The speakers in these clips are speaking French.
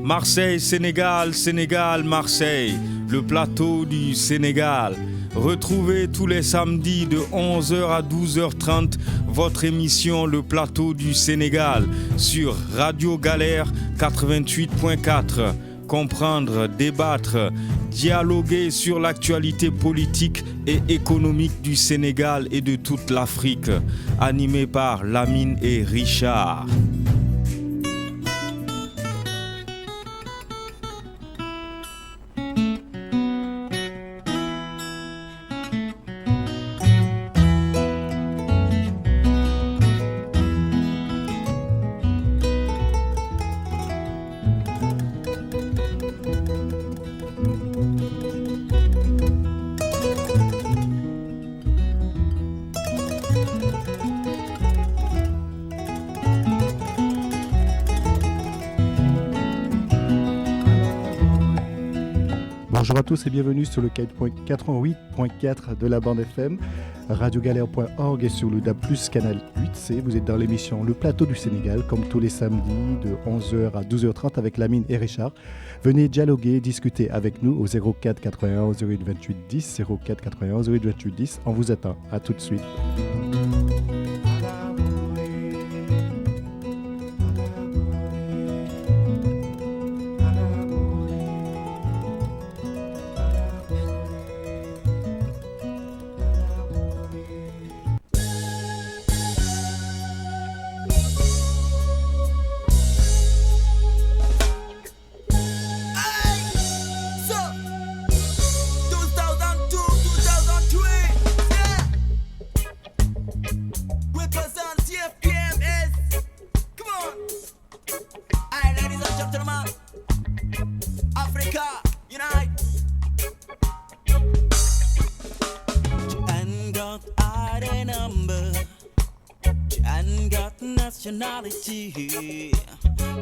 Marseille, Sénégal, Sénégal, Marseille, le plateau du Sénégal. Retrouvez tous les samedis de 11h à 12h30 votre émission Le Plateau du Sénégal sur Radio Galère 88.4. Comprendre, débattre, dialoguer sur l'actualité politique et économique du Sénégal et de toute l'Afrique. Animé par Lamine et Richard. Bonjour à tous et bienvenue sur le 88.4 de la bande FM, radiogalère.org et sur le DAB+, canal 8C. Vous êtes dans l'émission Le Plateau du Sénégal, comme tous les samedis de 11h à 12h30 avec Lamine et Richard. Venez dialoguer, discuter avec nous au 04 91 08 28 10, 04 91 08 28 10. On vous attend. À tout de suite.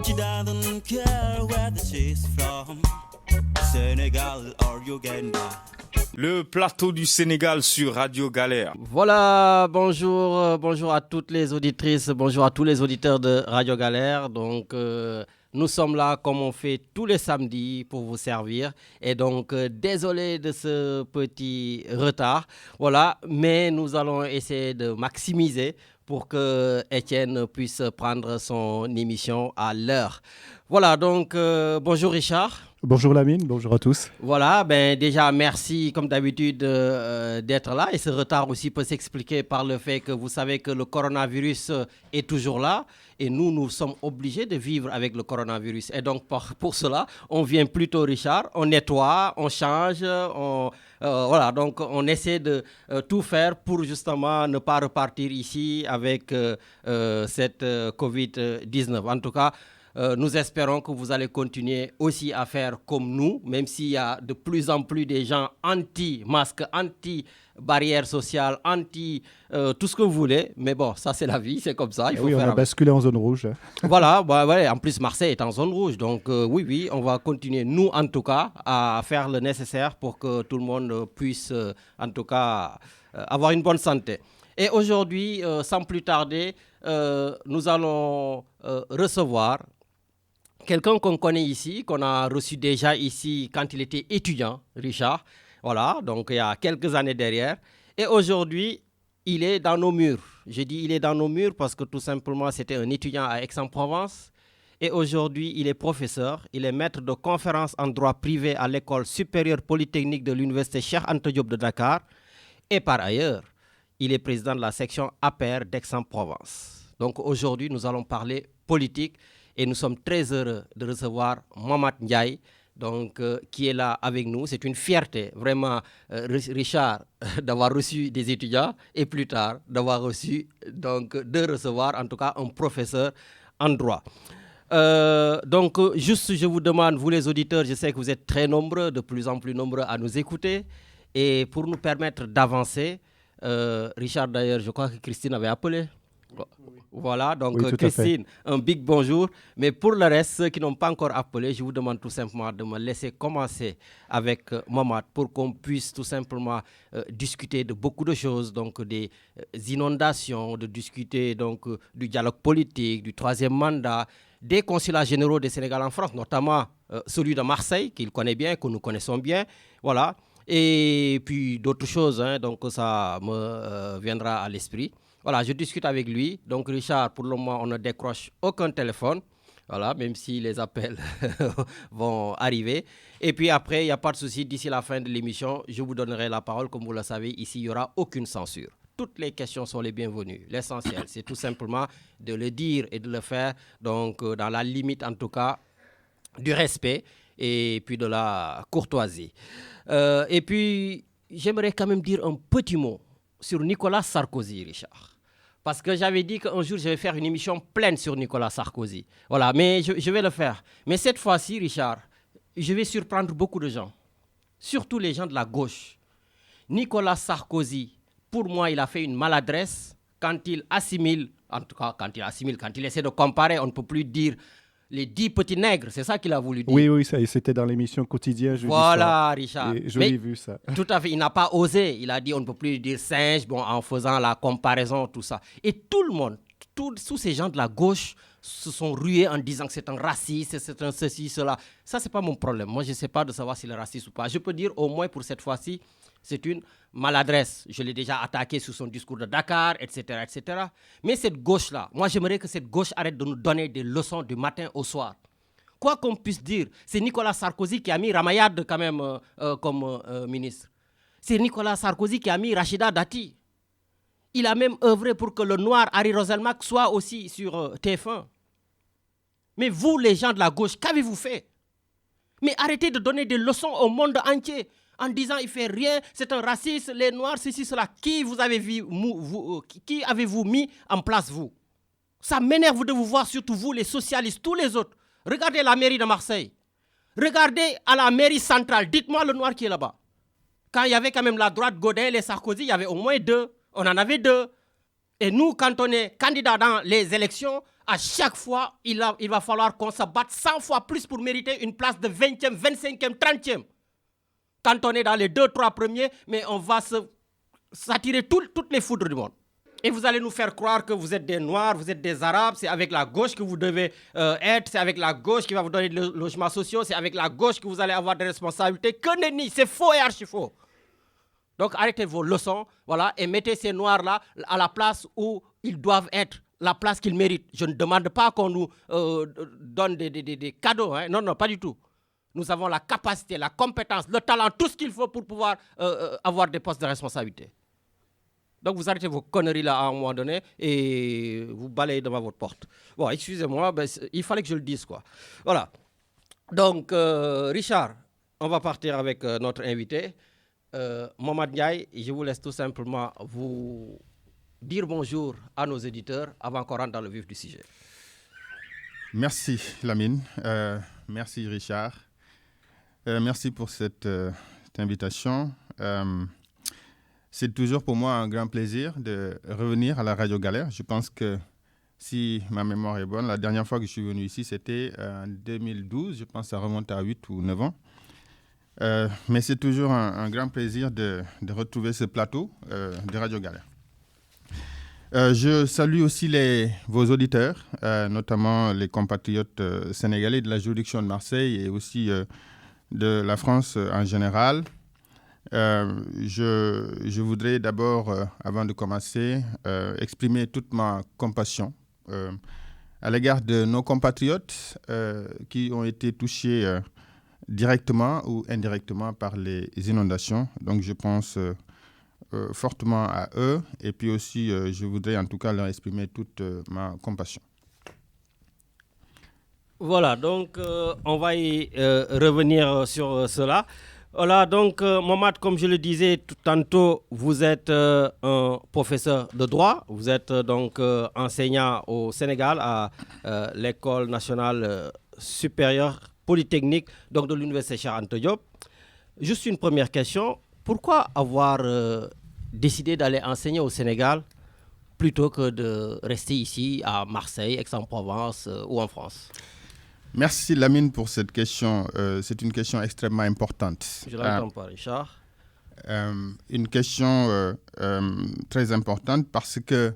She doesn't care where she's from, Senegal or Uganda. Le Plateau du Sénégal sur Radio Galère. Voilà, bonjour à toutes les auditrices, bonjour à tous les auditeurs de Radio Galère. Donc, nous sommes là comme on fait tous les samedis pour vous servir. Et donc, désolé de ce petit retard. Voilà, mais nous allons essayer de maximiser pour que Étienne puisse prendre son émission à l'heure. Voilà, donc bonjour Richard. Bonjour Lamine, bonjour à tous. Voilà, déjà merci comme d'habitude d'être là. Et ce retard aussi peut s'expliquer par le fait que vous savez que le coronavirus est toujours là. Et nous sommes obligés de vivre avec le coronavirus. Et donc pour cela, on vient plutôt Richard, on nettoie, on change, voilà, donc on essaie de tout faire pour justement ne pas repartir ici avec cette Covid-19. En tout cas, nous espérons que vous allez continuer aussi à faire comme nous, même s'il y a de plus en plus des gens anti-masque, anti-barrière sociale, tout ce que vous voulez. Mais bon, ça c'est la vie, c'est comme ça. Il faut oui, faire on a basculé en zone rouge. Voilà, ouais, en plus Marseille est en zone rouge. Donc oui, on va continuer, nous en tout cas, à faire le nécessaire pour que tout le monde puisse, en tout cas, avoir une bonne santé. Et aujourd'hui, sans plus tarder, nous allons recevoir quelqu'un qu'on connaît ici, qu'on a reçu déjà ici quand il était étudiant, Richard. Voilà, donc il y a quelques années derrière. Et aujourd'hui, il est dans nos murs. Je dis il est dans nos murs parce que tout simplement, c'était un étudiant à Aix-en-Provence. Et aujourd'hui, il est professeur. Il est maître de conférences en droit privé à l'École supérieure polytechnique de l'Université Cheikh Anta Diop de Dakar. Et par ailleurs, il est président de la section APR d'Aix-en-Provence. Donc aujourd'hui, nous allons parler politique. Et nous sommes très heureux de recevoir Mamad Ndiaye, donc, qui est là avec nous. C'est une fierté, vraiment, Richard, d'avoir reçu des étudiants et plus tard, d'avoir reçu, donc, de recevoir, en tout cas, un professeur en droit. Donc, juste, je vous demande, vous les auditeurs, je sais que vous êtes très nombreux, de plus en plus nombreux à nous écouter. Et pour nous permettre d'avancer, Richard, d'ailleurs, je crois que Christine avait appelé. Voilà, donc oui, Christine, un big bonjour. Mais pour le reste, ceux qui n'ont pas encore appelé, je vous demande tout simplement de me laisser commencer avec Mamad pour qu'on puisse tout simplement discuter de beaucoup de choses, donc des inondations, de discuter donc du dialogue politique, du troisième mandat, des consulats généraux du Sénégal en France, notamment celui de Marseille, qu'il connaît bien, que nous connaissons bien. Voilà. Et puis d'autres choses, hein, donc ça me viendra à l'esprit. Voilà, je discute avec lui. Donc Richard, pour le moment, on ne décroche aucun téléphone. Voilà, même si les appels vont arriver. Et puis après, il n'y a pas de souci, d'ici la fin de l'émission, je vous donnerai la parole. Comme vous le savez, ici, il n'y aura aucune censure. Toutes les questions sont les bienvenues. L'essentiel, c'est tout simplement de le dire et de le faire, donc dans la limite, en tout cas, du respect et puis de la courtoisie. Et puis, j'aimerais quand même dire un petit mot sur Nicolas Sarkozy, Richard. Parce que j'avais dit qu'un jour, je vais faire une émission pleine sur Nicolas Sarkozy. Voilà, mais je vais le faire. Mais cette fois-ci, Richard, je vais surprendre beaucoup de gens. Surtout les gens de la gauche. Nicolas Sarkozy, pour moi, il a fait une maladresse quand il assimile, en tout cas quand il essaie de comparer, on ne peut plus dire les 10 petits nègres, c'est ça qu'il a voulu dire. Oui, c'était dans l'émission Quotidien. Voilà, Richard. Je l'ai vu ça. Tout à fait, il n'a pas osé. Il a dit on ne peut plus dire singe, bon, en faisant la comparaison, tout ça. Et tout le monde, tous ces gens de la gauche se sont rués en disant que c'est un raciste, c'est un ceci, cela. Ça, ce n'est pas mon problème. Moi, je ne sais pas de savoir s'il est raciste ou pas. Je peux dire au moins pour cette fois-ci, c'est une maladresse. Je l'ai déjà attaqué sur son discours de Dakar, etc., etc. Mais cette gauche-là, moi, j'aimerais que cette gauche arrête de nous donner des leçons du matin au soir. Quoi qu'on puisse dire, c'est Nicolas Sarkozy qui a mis Ramayad quand même comme ministre. C'est Nicolas Sarkozy qui a mis Rachida Dati. Il a même œuvré pour que le noir Harry Roselmack soit aussi sur TF1. Mais vous, les gens de la gauche, qu'avez-vous fait? Mais arrêtez de donner des leçons au monde entier en disant il ne fait rien, c'est un raciste, les noirs, ceci, cela. Qui avez-vous mis en place, vous? Ça m'énerve de vous voir, surtout vous, les socialistes, tous les autres. Regardez la mairie de Marseille. Regardez à la mairie centrale. Dites-moi le noir qui est là-bas. Quand il y avait quand même la droite, Godin, les Sarkozy, il y avait au moins 2. On en avait 2. Et nous, quand on est candidat dans les élections, à chaque fois, il va falloir qu'on se batte 100 fois plus pour mériter une place de 20e, 25e, 30e. Quand on est dans les 2-3 premiers, mais on va s'attirer toutes les foudres du monde. Et vous allez nous faire croire que vous êtes des Noirs, vous êtes des Arabes, c'est avec la gauche que vous devez être, c'est avec la gauche qui va vous donner des logements sociaux, c'est avec la gauche que vous allez avoir des responsabilités. Que nenni, c'est faux et archi faux. Donc arrêtez vos leçons, voilà, et mettez ces Noirs-là à la place où ils doivent être, la place qu'ils méritent. Je ne demande pas qu'on nous donne des cadeaux, hein. Non, pas du tout. Nous avons la capacité, la compétence, le talent, tout ce qu'il faut pour pouvoir avoir des postes de responsabilité. Donc vous arrêtez vos conneries là à un moment donné et vous balayez devant votre porte. Bon, excusez-moi, il fallait que je le dise, quoi. Voilà. Donc, Richard, on va partir avec notre invité. Mohamed Ndiaye, je vous laisse tout simplement vous dire bonjour à nos éditeurs avant qu'on rentre dans le vif du sujet. Merci Lamine, merci Richard, merci pour cette invitation. C'est toujours pour moi un grand plaisir de revenir à la Radio Galère. Je pense que si ma mémoire est bonne, la dernière fois que je suis venu ici, c'était en 2012. Je pense que ça remonte à 8 ou 9 ans. Mais c'est toujours un grand plaisir de retrouver ce plateau de Radio Galère. Je salue aussi vos auditeurs, notamment les compatriotes sénégalais de la juridiction de Marseille et aussi de la France en général. Je voudrais d'abord, avant de commencer, exprimer toute ma compassion à l'égard de nos compatriotes qui ont été touchés directement ou indirectement par les inondations. Donc je pense fortement à eux et puis aussi je voudrais en tout cas leur exprimer toute ma compassion. Voilà, donc on va y revenir sur cela. Voilà, donc Mohamed, comme je le disais tantôt, vous êtes un professeur de droit, vous êtes donc enseignant au Sénégal à l'école nationale supérieure polytechnique donc de l'université Cheikh Anta Diop. Juste une première question, pourquoi avoir décidé d'aller enseigner au Sénégal plutôt que de rester ici à Marseille, Aix-en-Provence ou en France? Merci Lamine pour cette question. C'est une question extrêmement importante. Je l'entends pas, Richard. Une question très importante parce que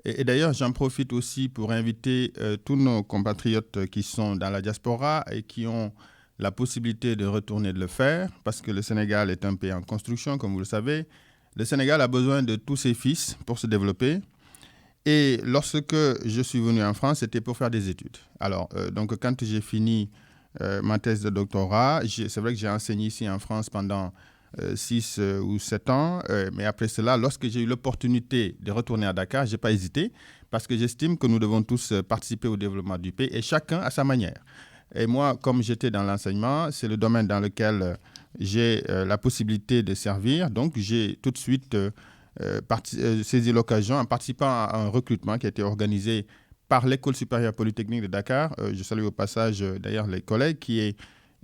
Et d'ailleurs, j'en profite aussi pour inviter tous nos compatriotes qui sont dans la diaspora et qui ont la possibilité de retourner de le faire, parce que le Sénégal est un pays en construction, comme vous le savez. Le Sénégal a besoin de tous ses fils pour se développer. Et lorsque je suis venu en France, c'était pour faire des études. Alors, donc, quand j'ai fini ma thèse de doctorat, c'est vrai que j'ai enseigné ici en France pendant 6 ou 7 ans. Mais après cela, lorsque j'ai eu l'opportunité de retourner à Dakar, je n'ai pas hésité, parce que j'estime que nous devons tous participer au développement du pays, et chacun à sa manière. Et moi, comme j'étais dans l'enseignement, c'est le domaine dans lequel j'ai la possibilité de servir. Donc, j'ai tout de suite saisi l'occasion en participant à un recrutement qui a été organisé par l'École supérieure polytechnique de Dakar. Je salue au passage d'ailleurs les collègues, qui est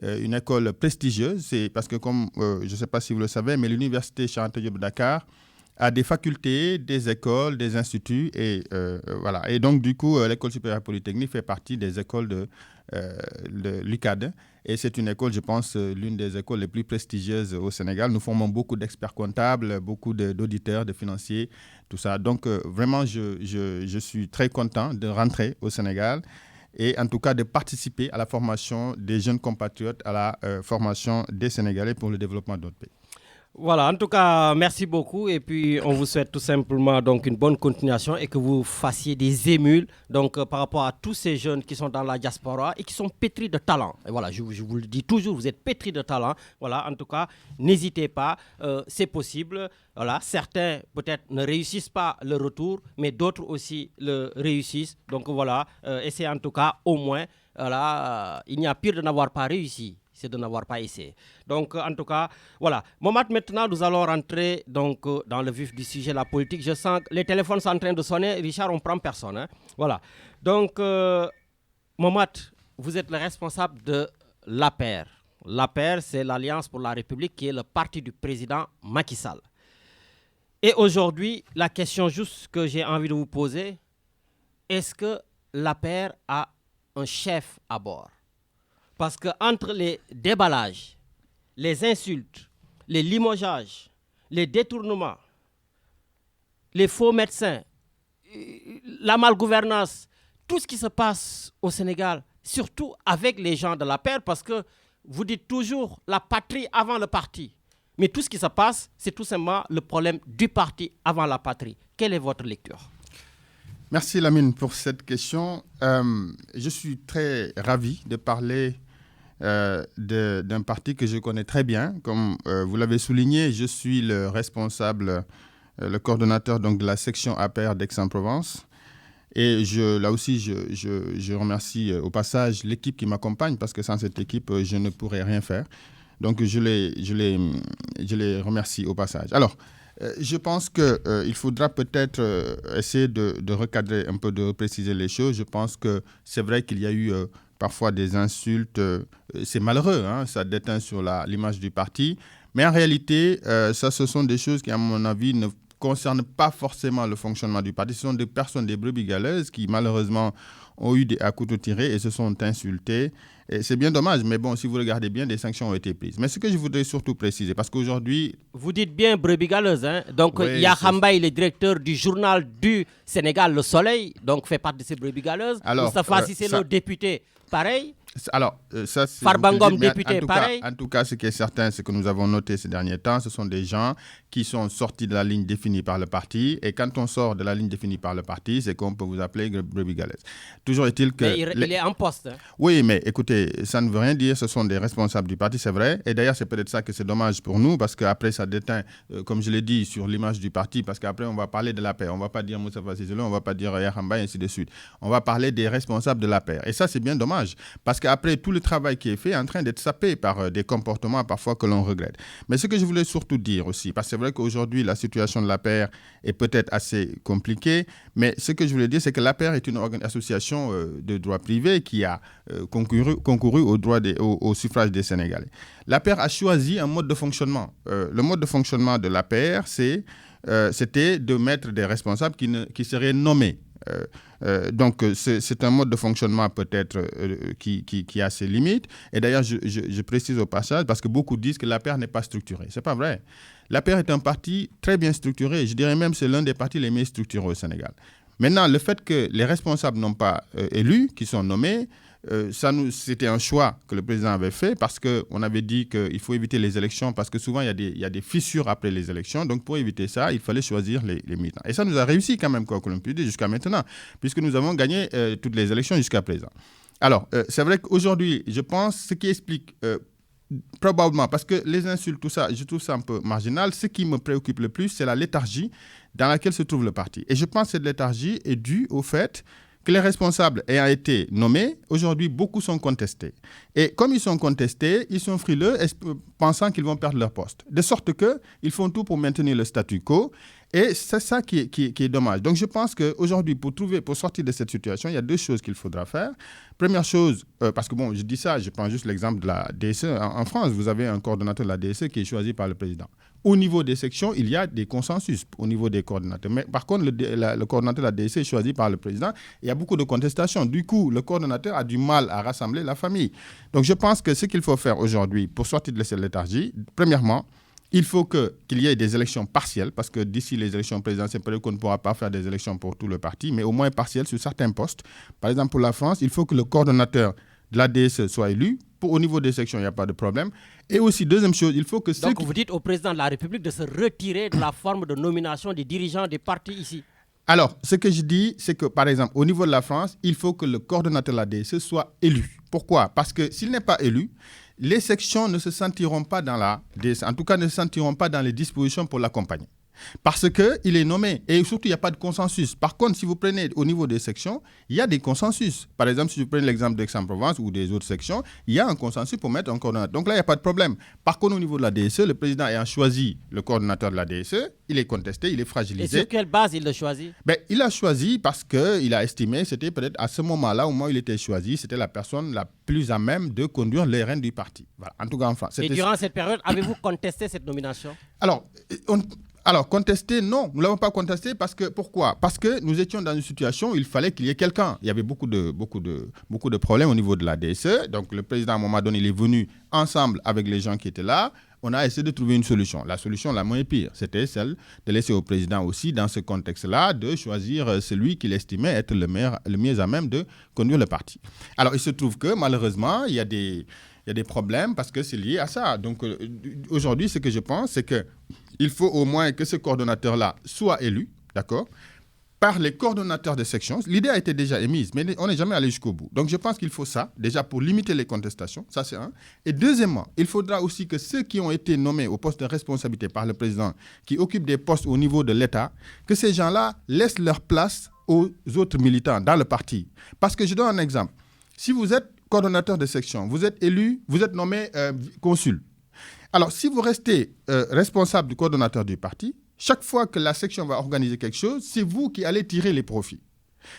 une école prestigieuse. C'est parce que, comme je ne sais pas si vous le savez, mais l'Université Cheikh Anta Diop de Dakar a des facultés, des écoles, des instituts. Et voilà. Et donc, du coup, l'École supérieure polytechnique fait partie des écoles de l'UCAD. Et c'est une école, je pense, l'une des écoles les plus prestigieuses au Sénégal. Nous formons beaucoup d'experts comptables, beaucoup d'auditeurs, de financiers, tout ça. Donc, vraiment, je suis très content de rentrer au Sénégal et en tout cas de participer à la formation des jeunes compatriotes, à la formation des Sénégalais pour le développement de notre pays. Voilà, en tout cas, merci beaucoup. Et puis, on vous souhaite tout simplement donc une bonne continuation et que vous fassiez des émules donc, par rapport à tous ces jeunes qui sont dans la diaspora et qui sont pétris de talent. Et voilà, je vous le dis toujours, vous êtes pétris de talent. Voilà, en tout cas, n'hésitez pas, c'est possible. Voilà, certains peut-être ne réussissent pas le retour, mais d'autres aussi le réussissent. Donc voilà, essayez en tout cas au moins. Voilà, il n'y a pire de n'avoir pas réussi. C'est de n'avoir pas essayé. Donc, en tout cas, voilà. Mohamed, maintenant, nous allons rentrer donc, dans le vif du sujet, la politique. Je sens que les téléphones sont en train de sonner. Richard, on ne prend personne. Hein? Voilà. Donc, Mohamed, vous êtes le responsable de l'APR. L'APR, c'est l'Alliance pour la République, qui est le parti du président Macky Sall. Et aujourd'hui, la question juste que j'ai envie de vous poser, est-ce que l'APR a un chef à bord? Parce qu'entre les déballages, les insultes, les limogeages, les détournements, les faux médecins, la malgouvernance, tout ce qui se passe au Sénégal, surtout avec les gens de la paix, parce que vous dites toujours la patrie avant le parti. Mais tout ce qui se passe, c'est tout simplement le problème du parti avant la patrie. Quelle est votre lecture ? Merci Lamine pour cette question. Je suis très ravi de parler d'un parti que je connais très bien. Comme vous l'avez souligné, je suis le responsable, le coordonnateur donc, de la section APR d'Aix-en-Provence. Et là aussi, je remercie au passage l'équipe qui m'accompagne, parce que sans cette équipe, je ne pourrais rien faire. Donc, je les remercie au passage. Alors, je pense qu'il faudra peut-être essayer de recadrer un peu, de préciser les choses. Je pense que c'est vrai qu'il y a eu parfois des insultes. C'est malheureux, hein, ça déteint sur l'image du parti. Mais en réalité, ce sont des choses qui, à mon avis, ne concernent pas forcément le fonctionnement du parti. Ce sont des personnes, des brebis galeuses, qui malheureusement ont eu à couteau tiré et se sont insultées. Et c'est bien dommage, mais bon, si vous regardez bien, des sanctions ont été prises. Mais ce que je voudrais surtout préciser, parce qu'aujourd'hui... Vous dites bien brebis galeuse, hein? Donc oui, Yahambaye, le directeur du journal du Sénégal, Le Soleil, donc fait partie de ces brebis galeuses. Moustapha Cissé, le député, pareil. Alors, ça, c'est... Farbangom, député, pareil. En tout cas, ce qui est certain, c'est que nous avons noté ces derniers temps, ce sont des gens qui sont sortis de la ligne définie par le parti. Et quand on sort de la ligne définie par le parti, c'est qu'on peut vous appeler brebis galeuse. Toujours est-il que... Mais il est en poste. Hein? Oui, mais écoutez, ça ne veut rien dire. Ce sont des responsables du parti, c'est vrai. Et d'ailleurs, c'est peut-être ça que c'est dommage pour nous, parce qu'après, ça déteint, comme je l'ai dit, sur l'image du parti, parce qu'après, on va parler de la paix. On ne va pas dire Moustapha Cissé Lo, on ne va pas dire Yahambaye, et ainsi de suite. On va parler des responsables de la paix. Et ça, c'est bien dommage, parce qu'après, tout le travail qui est fait est en train d'être sapé par des comportements parfois que l'on regrette. Mais ce que je voulais surtout dire aussi, parce que c'est vrai qu'aujourd'hui, la situation de l'APR est peut-être assez compliquée, mais ce que je voulais dire, c'est que l'APR est une association de droit privé qui a concouru au suffrage des Sénégalais. L'APR a choisi un mode de fonctionnement. Le mode de fonctionnement de l'APR, c'était de mettre des responsables qui seraient nommés. Donc, c'est un mode de fonctionnement peut-être qui a ses limites. Et d'ailleurs, je précise au passage, parce que beaucoup disent que l'APR n'est pas structuré. Ce n'est pas vrai. L'APR est un parti très bien structuré. Je dirais même que c'est l'un des partis les mieux structurés au Sénégal. Maintenant, le fait que les responsables n'ont pas élus, qui sont nommés, c'était un choix que le président avait fait parce qu'on avait dit qu'il faut éviter les élections parce que souvent il y a des fissures après les élections. Donc pour éviter ça, il fallait choisir les militants. Et ça nous a réussi quand même, quoi que l'on puisse dire, jusqu'à maintenant, puisque nous avons gagné toutes les élections jusqu'à présent. Alors, c'est vrai qu'aujourd'hui, je pense, ce qui explique probablement, parce que les insultes, tout ça, je trouve ça un peu marginal, ce qui me préoccupe le plus, c'est la léthargie dans laquelle se trouve le parti. Et je pense que cette léthargie est due au fait que les responsables ayant été nommés, aujourd'hui, beaucoup sont contestés. Et comme ils sont contestés, ils sont frileux, pensant qu'ils vont perdre leur poste. De sorte qu'ils font tout pour maintenir le statu quo. Et c'est ça qui est dommage. Donc je pense qu'aujourd'hui, pour sortir de cette situation, il y a 2 choses qu'il faudra faire. Première chose, parce que bon, je dis ça, je prends juste l'exemple de la DSE. En France, vous avez un coordonnateur de la DSE qui est choisi par le président. Au niveau des sections, il y a des consensus au niveau des coordonnateurs. Mais par contre, le coordonnateur de la DSE est choisi par le président. Il y a beaucoup de contestations. Du coup, le coordonnateur a du mal à rassembler la famille. Donc je pense que ce qu'il faut faire aujourd'hui pour sortir de cette léthargie, premièrement, il faut qu'il y ait des élections partielles, parce que d'ici les élections présidentielles, peut-être qu'on ne pourra pas faire des élections pour tout le parti, mais au moins partielles sur certains postes. Par exemple, pour la France, il faut que le coordonnateur de la DSE soit élu. Au niveau des sections, il n'y a pas de problème. Et aussi, deuxième chose, il faut que... Donc vous dites au président de la République de se retirer de la forme de nomination des dirigeants des partis ici. Alors, ce que je dis, c'est que, par exemple, au niveau de la France, il faut que le coordonnateur de la DSE soit élu. Pourquoi ? Parce que s'il n'est pas élu, les sections ne se sentiront pas dans la DSE, en tout cas ne se sentiront pas dans les dispositions pour l'accompagner. Parce qu'il est nommé et surtout il n'y a pas de consensus. Par contre, si vous prenez au niveau des sections, il y a des consensus. Par exemple, si vous prenez l'exemple d'Aix-en-Provence ou des autres sections, il y a un consensus pour mettre un coordonnateur. Donc là, il n'y a pas de problème. Par contre, au niveau de la DSE, le président ayant choisi le coordonnateur de la DSE, il est contesté, il est fragilisé. Et sur quelle base il l'a choisi ? Il a choisi parce qu'il a estimé, c'était peut-être à ce moment-là, au moment où il était choisi, c'était la personne la plus à même de conduire les rênes du parti. Voilà. En tout cas, en France. Et durant cette période, avez-vous contesté cette nomination ? Alors, contester, non. Nous ne l'avons pas contesté parce que, pourquoi ? Parce que nous étions dans une situation où il fallait qu'il y ait quelqu'un. Il y avait beaucoup de problèmes au niveau de la DSE. Donc, le président, à un moment donné, il est venu ensemble avec les gens qui étaient là. On a essayé de trouver une solution. La solution la moins pire, c'était celle de laisser au président aussi, dans ce contexte-là, de choisir celui qu'il estimait être le mieux à même de conduire le parti. Alors, il se trouve que, malheureusement, il y a des problèmes parce que c'est lié à ça. Donc, aujourd'hui, ce que je pense, c'est qu'il faut au moins que ce coordonnateur-là soit élu, d'accord, par les coordonnateurs de sections. L'idée a été déjà émise, mais on n'est jamais allé jusqu'au bout. Donc, je pense qu'il faut ça, déjà pour limiter les contestations, ça c'est un. Et deuxièmement, il faudra aussi que ceux qui ont été nommés au poste de responsabilité par le président, qui occupent des postes au niveau de l'État, que ces gens-là laissent leur place aux autres militants dans le parti. Parce que je donne un exemple. Si vous êtes coordonnateur de section, vous êtes élu, vous êtes nommé consul. Alors, si vous restez responsable du coordonnateur du parti, chaque fois que la section va organiser quelque chose, c'est vous qui allez tirer les profits.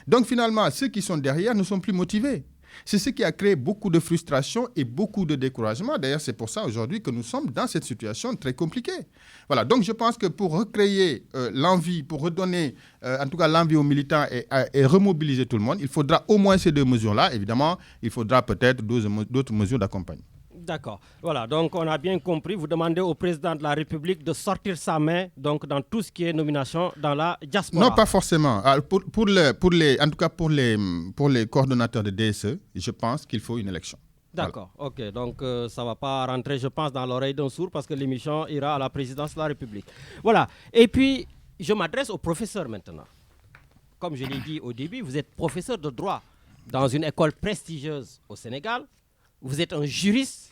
Donc, finalement, ceux qui sont derrière ne sont plus motivés. C'est ce qui a créé beaucoup de frustration et beaucoup de découragement. D'ailleurs, c'est pour ça aujourd'hui que nous sommes dans cette situation très compliquée. Voilà, donc je pense que pour recréer l'envie, pour redonner en tout cas l'envie aux militants et remobiliser tout le monde, il faudra au moins ces 2 mesures-là. Évidemment, il faudra peut-être d'autres mesures d'accompagnement. D'accord. Voilà, donc on a bien compris. Vous demandez au président de la République de sortir sa main donc, dans tout ce qui est nomination dans la diaspora. Non, pas forcément. Alors, en tout cas, pour les coordonnateurs de DSE, je pense qu'il faut une élection. D'accord, voilà. Ok. Donc, ça ne va pas rentrer, je pense, dans l'oreille d'un sourd parce que l'émission ira à la présidence de la République. Voilà. Et puis, je m'adresse au professeur maintenant. Comme je l'ai dit au début, vous êtes professeur de droit dans une école prestigieuse au Sénégal. Vous êtes un juriste.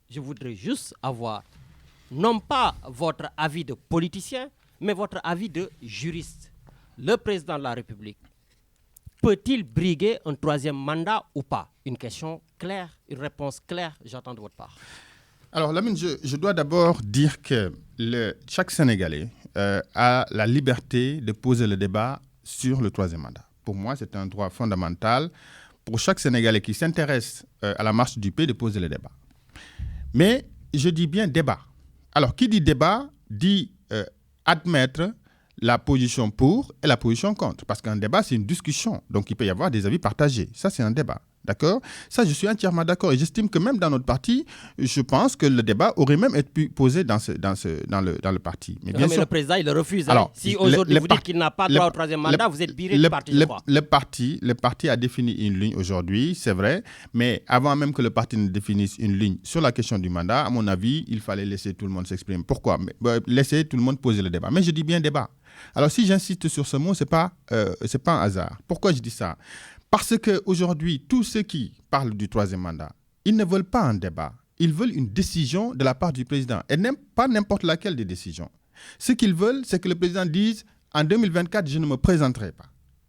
Je voudrais juste avoir, non pas votre avis de politicien, mais votre avis de juriste. Le président de la République peut-il briguer un 3e mandat ou pas ? Une question claire, une réponse claire, j'attends de votre part. Alors, Lamine, je dois d'abord dire que chaque Sénégalais a la liberté de poser le débat sur le 3e mandat. Pour moi, c'est un droit fondamental pour chaque Sénégalais qui s'intéresse à la marche du pays de poser le débat. Mais je dis bien débat. Alors, qui dit débat dit admettre la position pour et la position contre. Parce qu'un débat, c'est une discussion. Donc, il peut y avoir des avis partagés. Ça, c'est un débat. D'accord ? Ça, je suis entièrement d'accord. Et j'estime que même dans notre parti, je pense que le débat aurait même été posé dans le parti. Mais bien sûr, le président, il le refuse. Alors, si aujourd'hui vous dites qu'il n'a pas droit au troisième mandat, vous êtes viré du parti, je crois. Le parti a défini une ligne aujourd'hui, c'est vrai. Mais avant même que le parti ne définisse une ligne sur la question du mandat, à mon avis, il fallait laisser tout le monde s'exprimer. Pourquoi ? Laisser tout le monde poser le débat. Mais je dis bien débat. Alors, si j'insiste sur ce mot, c'est pas un hasard. Pourquoi je dis ça ? Parce qu'aujourd'hui, tous ceux qui parlent du troisième mandat, ils ne veulent pas un débat. Ils veulent une décision de la part du président. Et pas n'importe laquelle des décisions. Ce qu'ils veulent, c'est que le président dise « En 2024, je ne me présenterai pas ».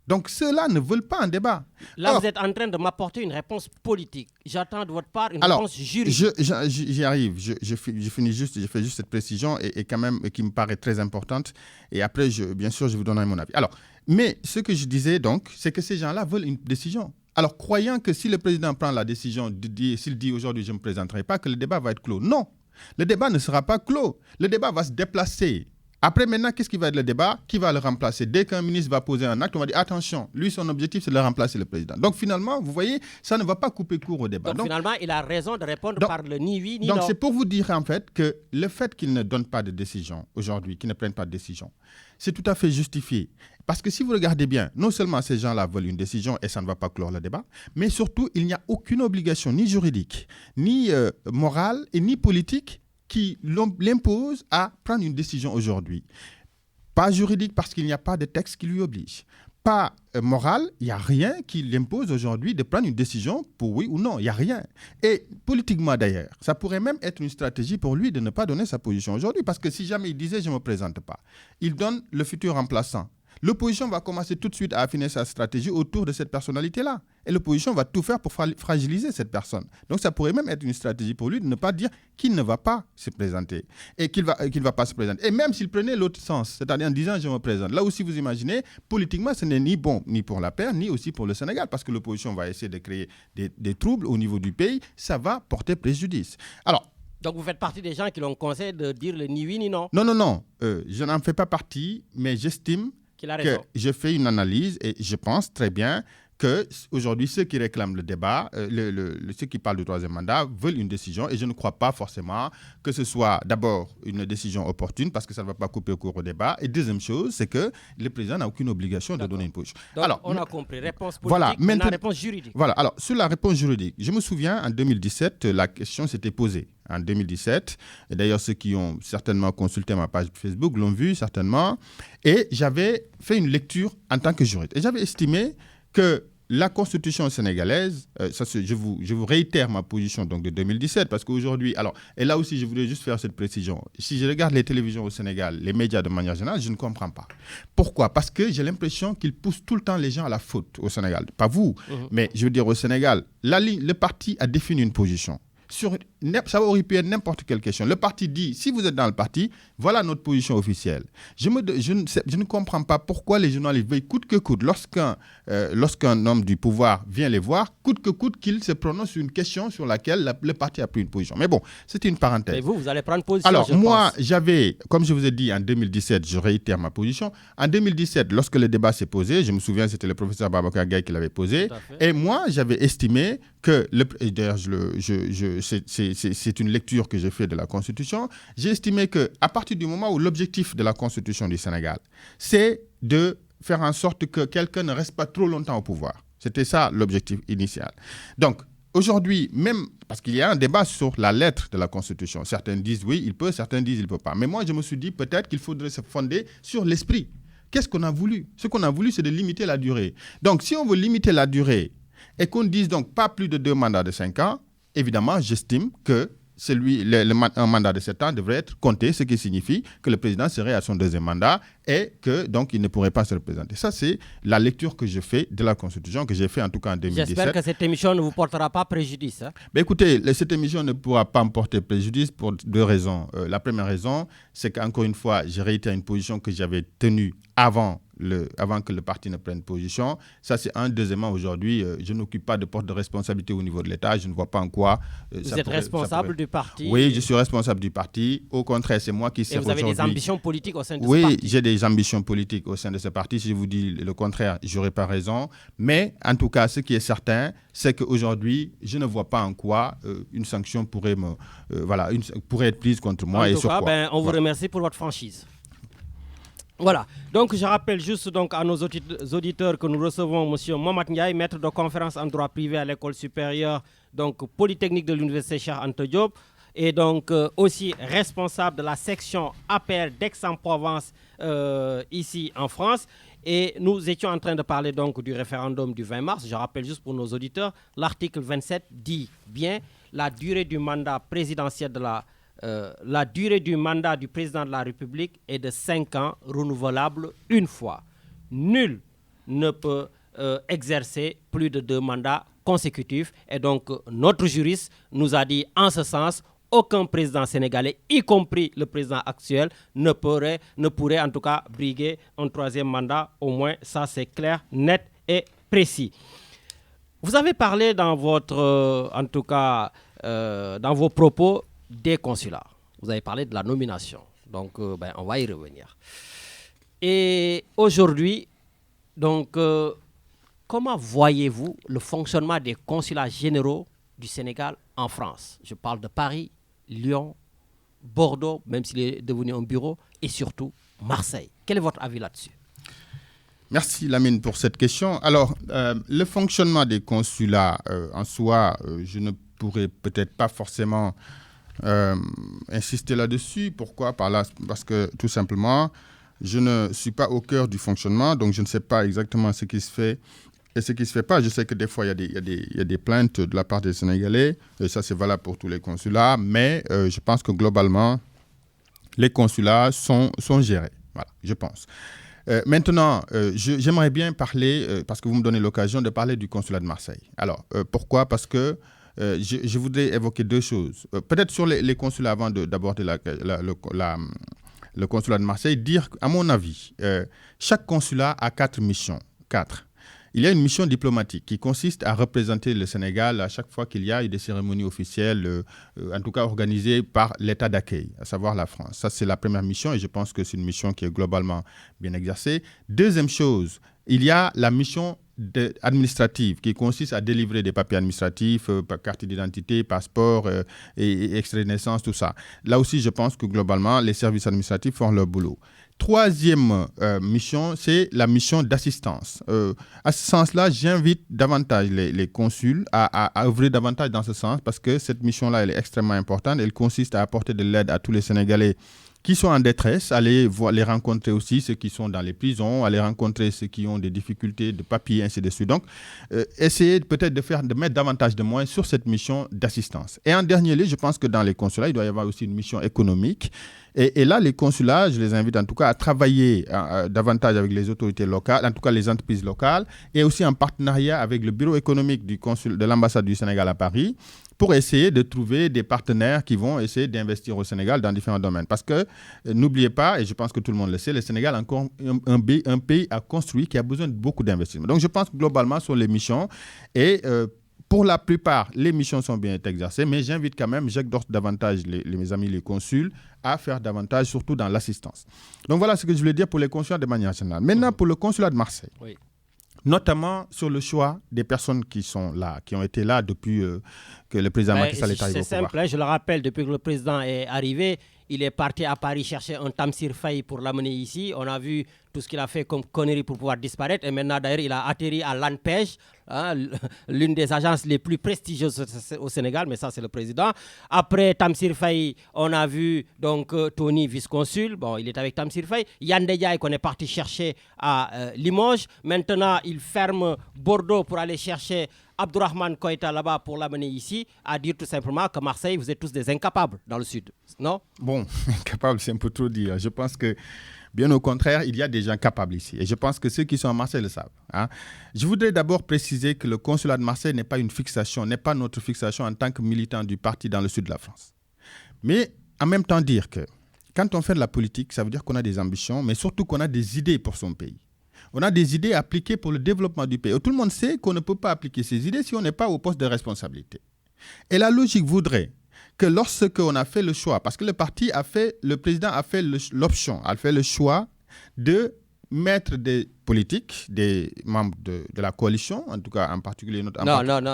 Donc, ceux-là ne veulent pas un débat. Là, vous êtes en train de m'apporter une réponse politique. J'attends de votre part une réponse juridique. J'y arrive. Je fais juste cette précision et quand même qui me paraît très importante. Et après, bien sûr, je vous donnerai mon avis. Alors, mais ce que je disais donc, c'est que ces gens-là veulent une décision. Alors, croyant que si le président prend la décision, s'il dit aujourd'hui je ne me présenterai pas, que le débat va être clos. Non, le débat ne sera pas clos. Le débat va se déplacer. Après, maintenant, qu'est-ce qui va être le débat ? Qui va le remplacer ? Dès qu'un ministre va poser un acte, on va dire attention, lui, son objectif, c'est de remplacer le président. Donc, finalement, vous voyez, ça ne va pas couper court au débat. Donc finalement, il a raison de répondre par le ni oui, ni non. Donc, c'est pour vous dire, en fait, que le fait qu'il ne donne pas de décision aujourd'hui, qu'il ne prenne pas de décision, c'est tout à fait justifié. Parce que si vous regardez bien, non seulement ces gens-là veulent une décision et ça ne va pas clore le débat, mais surtout, il n'y a aucune obligation, ni juridique, ni morale et ni politique, qui l'impose à prendre une décision aujourd'hui. Pas juridique parce qu'il n'y a pas de texte qui lui oblige. Pas moral, il n'y a rien qui l'impose aujourd'hui de prendre une décision pour oui ou non. Il n'y a rien. Et politiquement d'ailleurs, ça pourrait même être une stratégie pour lui de ne pas donner sa position aujourd'hui. Parce que si jamais il disait « je ne me présente pas », il donne le futur remplaçant. L'opposition va commencer tout de suite à affiner sa stratégie autour de cette personnalité-là. Et l'opposition va tout faire pour fragiliser cette personne. Donc ça pourrait même être une stratégie pour lui de ne pas dire qu'il ne va pas se présenter et qu'il va pas se présenter. Et même s'il prenait l'autre sens, c'est-à-dire en disant je me présente, là aussi vous imaginez, politiquement ce n'est ni bon ni pour la paix, ni aussi pour le Sénégal, parce que l'opposition va essayer de créer des troubles au niveau du pays, ça va porter préjudice. Alors, donc vous faites partie des gens qui l'ont conseillé de dire le ni oui ni non. Non, je n'en fais pas partie, mais j'estime que je fais une analyse et je pense très bien qu'aujourd'hui, ceux qui réclament le débat, ceux qui parlent du troisième mandat, veulent une décision et je ne crois pas forcément que ce soit d'abord une décision opportune parce que ça ne va pas couper au cours au débat. Et deuxième chose, c'est que le président n'a aucune obligation de donner une position. Donc, alors, on a compris. Réponse politique, maintenant réponse juridique. Voilà. Alors, sur la réponse juridique, je me souviens, en 2017, la question s'était posée. En 2017, et d'ailleurs ceux qui ont certainement consulté ma page Facebook l'ont vu certainement, et j'avais fait une lecture en tant que juriste. Et j'avais estimé que la Constitution sénégalaise, je vous réitère ma position donc de 2017, parce qu'aujourd'hui, alors, et là aussi je voulais juste faire cette précision, si je regarde les télévisions au Sénégal, les médias de manière générale, je ne comprends pas. Pourquoi ? Parce que j'ai l'impression qu'ils poussent tout le temps les gens à la faute au Sénégal. Pas vous, mais je veux dire au Sénégal, le parti a défini une position. Ça aurait pu être n'importe quelle question. Le parti dit, si vous êtes dans le parti, voilà notre position officielle. Je ne comprends pas pourquoi les journalistes veulent coûte que coûte, lorsqu'un homme du pouvoir vient les voir, coûte que coûte qu'il se prononce sur une question sur laquelle le parti a pris une position. Mais bon, c'était une parenthèse. Et vous allez prendre position. Alors, moi, j'avais, comme je vous ai dit, en 2017, je réitère ma position. En 2017, lorsque le débat s'est posé, je me souviens, c'était le professeur Babacar Gaye qui l'avait posé. Et moi, j'avais estimé que, et d'ailleurs, c'est une lecture que j'ai faite de la Constitution, j'ai estimé qu'à partir du moment où l'objectif de la Constitution du Sénégal, c'est de faire en sorte que quelqu'un ne reste pas trop longtemps au pouvoir. C'était ça l'objectif initial. Donc, aujourd'hui, même parce qu'il y a un débat sur la lettre de la Constitution. Certains disent oui, il peut, certains disent il ne peut pas. Mais moi, je me suis dit peut-être qu'il faudrait se fonder sur l'esprit. Qu'est-ce qu'on a voulu ? Ce qu'on a voulu, c'est de limiter la durée. Donc, si on veut limiter la durée et qu'on dise donc pas plus de 2 mandats de 5 ans, évidemment, j'estime que un mandat de 7 ans devrait être compté, ce qui signifie que le président serait à son 2e mandat et que donc il ne pourrait pas se représenter. Ça, c'est la lecture que je fais de la Constitution, que j'ai fait en tout cas en 2017. J'espère que cette émission ne vous portera pas préjudice. Hein? Mais écoutez, cette émission ne pourra pas me porter préjudice pour 2 raisons. La première raison, c'est qu'encore une fois, j'ai réitéré une position que j'avais tenue avant avant que le parti ne prenne position. Ça, c'est un. Deuxièmement, aujourd'hui, je n'occupe pas de poste de responsabilité au niveau de l'État. Je ne vois pas en quoi... Vous êtes responsable du parti? Oui, je suis responsable du parti. Au contraire, c'est moi qui sers aujourd'hui... Et vous avez des ambitions politiques au sein de ce parti? parti? Oui, j'ai des ambitions politiques au sein de ce parti. Si je vous dis le contraire, je n'aurai pas raison. Mais en tout cas, ce qui est certain, c'est qu'aujourd'hui, je ne vois pas en quoi une sanction pourrait être prise contre moi. En tout cas, on vous remercie pour votre franchise. Voilà, donc je rappelle juste donc à nos auditeurs que nous recevons M. Mohamed Ndiaye, maître de conférence en droit privé à l'école supérieure donc Polytechnique de l'Université Cheikh Anta Diop, et donc aussi responsable de la section APR d'Aix-en-Provence ici en France. Et nous étions en train de parler donc du référendum du 20 mars. Je rappelle juste pour nos auditeurs, l'article 27 dit bien la durée du mandat présidentiel la durée du mandat du président de la République est de 5 ans, renouvelable une fois. Nul ne peut exercer plus de 2 mandats consécutifs. Et donc, notre juriste nous a dit en ce sens, aucun président sénégalais, y compris le président actuel, ne pourrait en tout cas briguer un 3e mandat. Au moins, ça c'est clair, net et précis. Vous avez parlé dans votre, dans vos propos, des consulats. Vous avez parlé de la nomination. Donc, on va y revenir. Et aujourd'hui, donc, comment voyez-vous le fonctionnement des consulats généraux du Sénégal en France? Je parle de Paris, Lyon, Bordeaux, même s'il est devenu un bureau, et surtout Marseille. Quel est votre avis là-dessus? Merci Lamine pour cette question. Alors, le fonctionnement des consulats en soi, je ne pourrais peut-être pas forcément insister là-dessus. Pourquoi? Parce que tout simplement, je ne suis pas au cœur du fonctionnement, donc je ne sais pas exactement ce qui se fait et ce qui ne se fait pas. Je sais que des fois, il y a des plaintes de la part des Sénégalais, et ça c'est valable pour tous les consulats, mais je pense que globalement, les consulats sont gérés. Voilà, je pense. Maintenant, j'aimerais bien parler, parce que vous me donnez l'occasion de parler du consulat de Marseille. Alors, pourquoi? Parce que je voudrais évoquer 2 choses. Peut-être sur les consulats, avant d'aborder le consulat de Marseille, dire, à mon avis, chaque consulat a 4 missions. 4. Il y a une mission diplomatique qui consiste à représenter le Sénégal à chaque fois qu'il y a des cérémonies officielles, en tout cas organisées par l'État d'accueil, à savoir la France. Ça, c'est la première mission et je pense que c'est une mission qui est globalement bien exercée. Deuxième chose, il y a la mission administrative qui consiste à délivrer des papiers administratifs, carte d'identité, passeport et extrait de naissance, tout ça. Là aussi, je pense que globalement, les services administratifs font leur boulot. Troisième mission, c'est la mission d'assistance. À ce sens-là, j'invite davantage les consuls à œuvrer davantage dans ce sens parce que cette mission-là, elle est extrêmement importante. Elle consiste à apporter de l'aide à tous les Sénégalais qui sont en détresse, aller les rencontrer aussi, ceux qui sont dans les prisons, aller rencontrer ceux qui ont des difficultés de papier, ainsi de suite. Donc, essayer peut-être de mettre davantage de moyens sur cette mission d'assistance. Et en dernier lieu, je pense que dans les consulats, il doit y avoir aussi une mission économique. Et là, les consulats, je les invite en tout cas à travailler davantage avec les autorités locales, en tout cas les entreprises locales, et aussi en partenariat avec le bureau économique de l'ambassade du Sénégal à Paris, pour essayer de trouver des partenaires qui vont essayer d'investir au Sénégal dans différents domaines. Parce que, n'oubliez pas, et je pense que tout le monde le sait, le Sénégal est encore un pays à construire qui a besoin de beaucoup d'investissements. Donc, je pense que globalement, sur les missions, et pour la plupart, les missions sont bien exercées, mais j'invite quand même, j'exhorte davantage mes amis les consuls à faire davantage, surtout dans l'assistance. Donc, voilà ce que je voulais dire pour les consulats de manière générale. Maintenant, pour le consulat de Marseille. Oui. Notamment sur le choix des personnes qui sont là, qui ont été là depuis que le président Macky Sall est arrivé au pouvoir. C'est simple, je le rappelle, depuis que le président est arrivé, il est parti à Paris chercher un Tamsir Faye pour l'amener ici. On a vu tout ce qu'il a fait comme connerie pour pouvoir disparaître. Et maintenant, d'ailleurs, il a atterri à l'ANPEJ, l'une des agences les plus prestigieuses au Sénégal, mais ça, c'est le président. Après Tamsir Faye, on a vu donc Tony, vice-consul. Bon, il est avec Tamsir Faye. Yandé Ndiaye, qu'on est parti chercher à Limoges. Maintenant, il ferme Bordeaux pour aller chercher Abdourahmane Koïta là-bas pour l'amener ici, à dire tout simplement que Marseille, vous êtes tous des incapables dans le sud, non? Bon, incapables, c'est un peu trop dire. Je pense que, bien au contraire, il y a des gens capables ici. Et je pense que ceux qui sont à Marseille le savent. Hein. Je voudrais d'abord préciser que le consulat de Marseille n'est pas une fixation, n'est pas notre fixation en tant que militant du parti dans le sud de la France. Mais en même temps dire que quand on fait de la politique, ça veut dire qu'on a des ambitions, mais surtout qu'on a des idées pour son pays. On a des idées appliquées pour le développement du pays. Et tout le monde sait qu'on ne peut pas appliquer ces idées si on n'est pas au poste de responsabilité. Et la logique voudrait que lorsqu'on a fait le choix, parce que le président a fait l'option, a fait le choix de mettre des politiques, des membres de la coalition, en tout cas en particulier notre...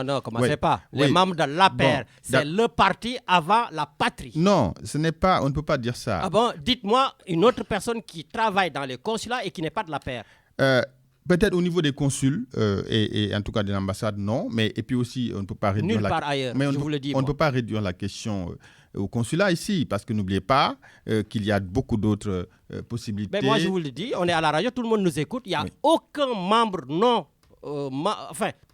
Non, commencez pas. Les membres de l'APR, c'est le parti avant la patrie. Non, on ne peut pas dire ça. Ah bon, dites-moi une autre personne qui travaille dans les consulats et qui n'est pas de l'APR. Peut-être au niveau des consuls et en tout cas de l'ambassade, non. Mais et puis aussi, on ne peut pas réduire nulle part ailleurs, mais je vous le dis. On ne peut pas réduire la question au consulat ici, parce que n'oubliez pas qu'il y a beaucoup d'autres possibilités. Mais moi, je vous le dis, on est à la radio, tout le monde nous écoute. Il n'y a aucun membre non...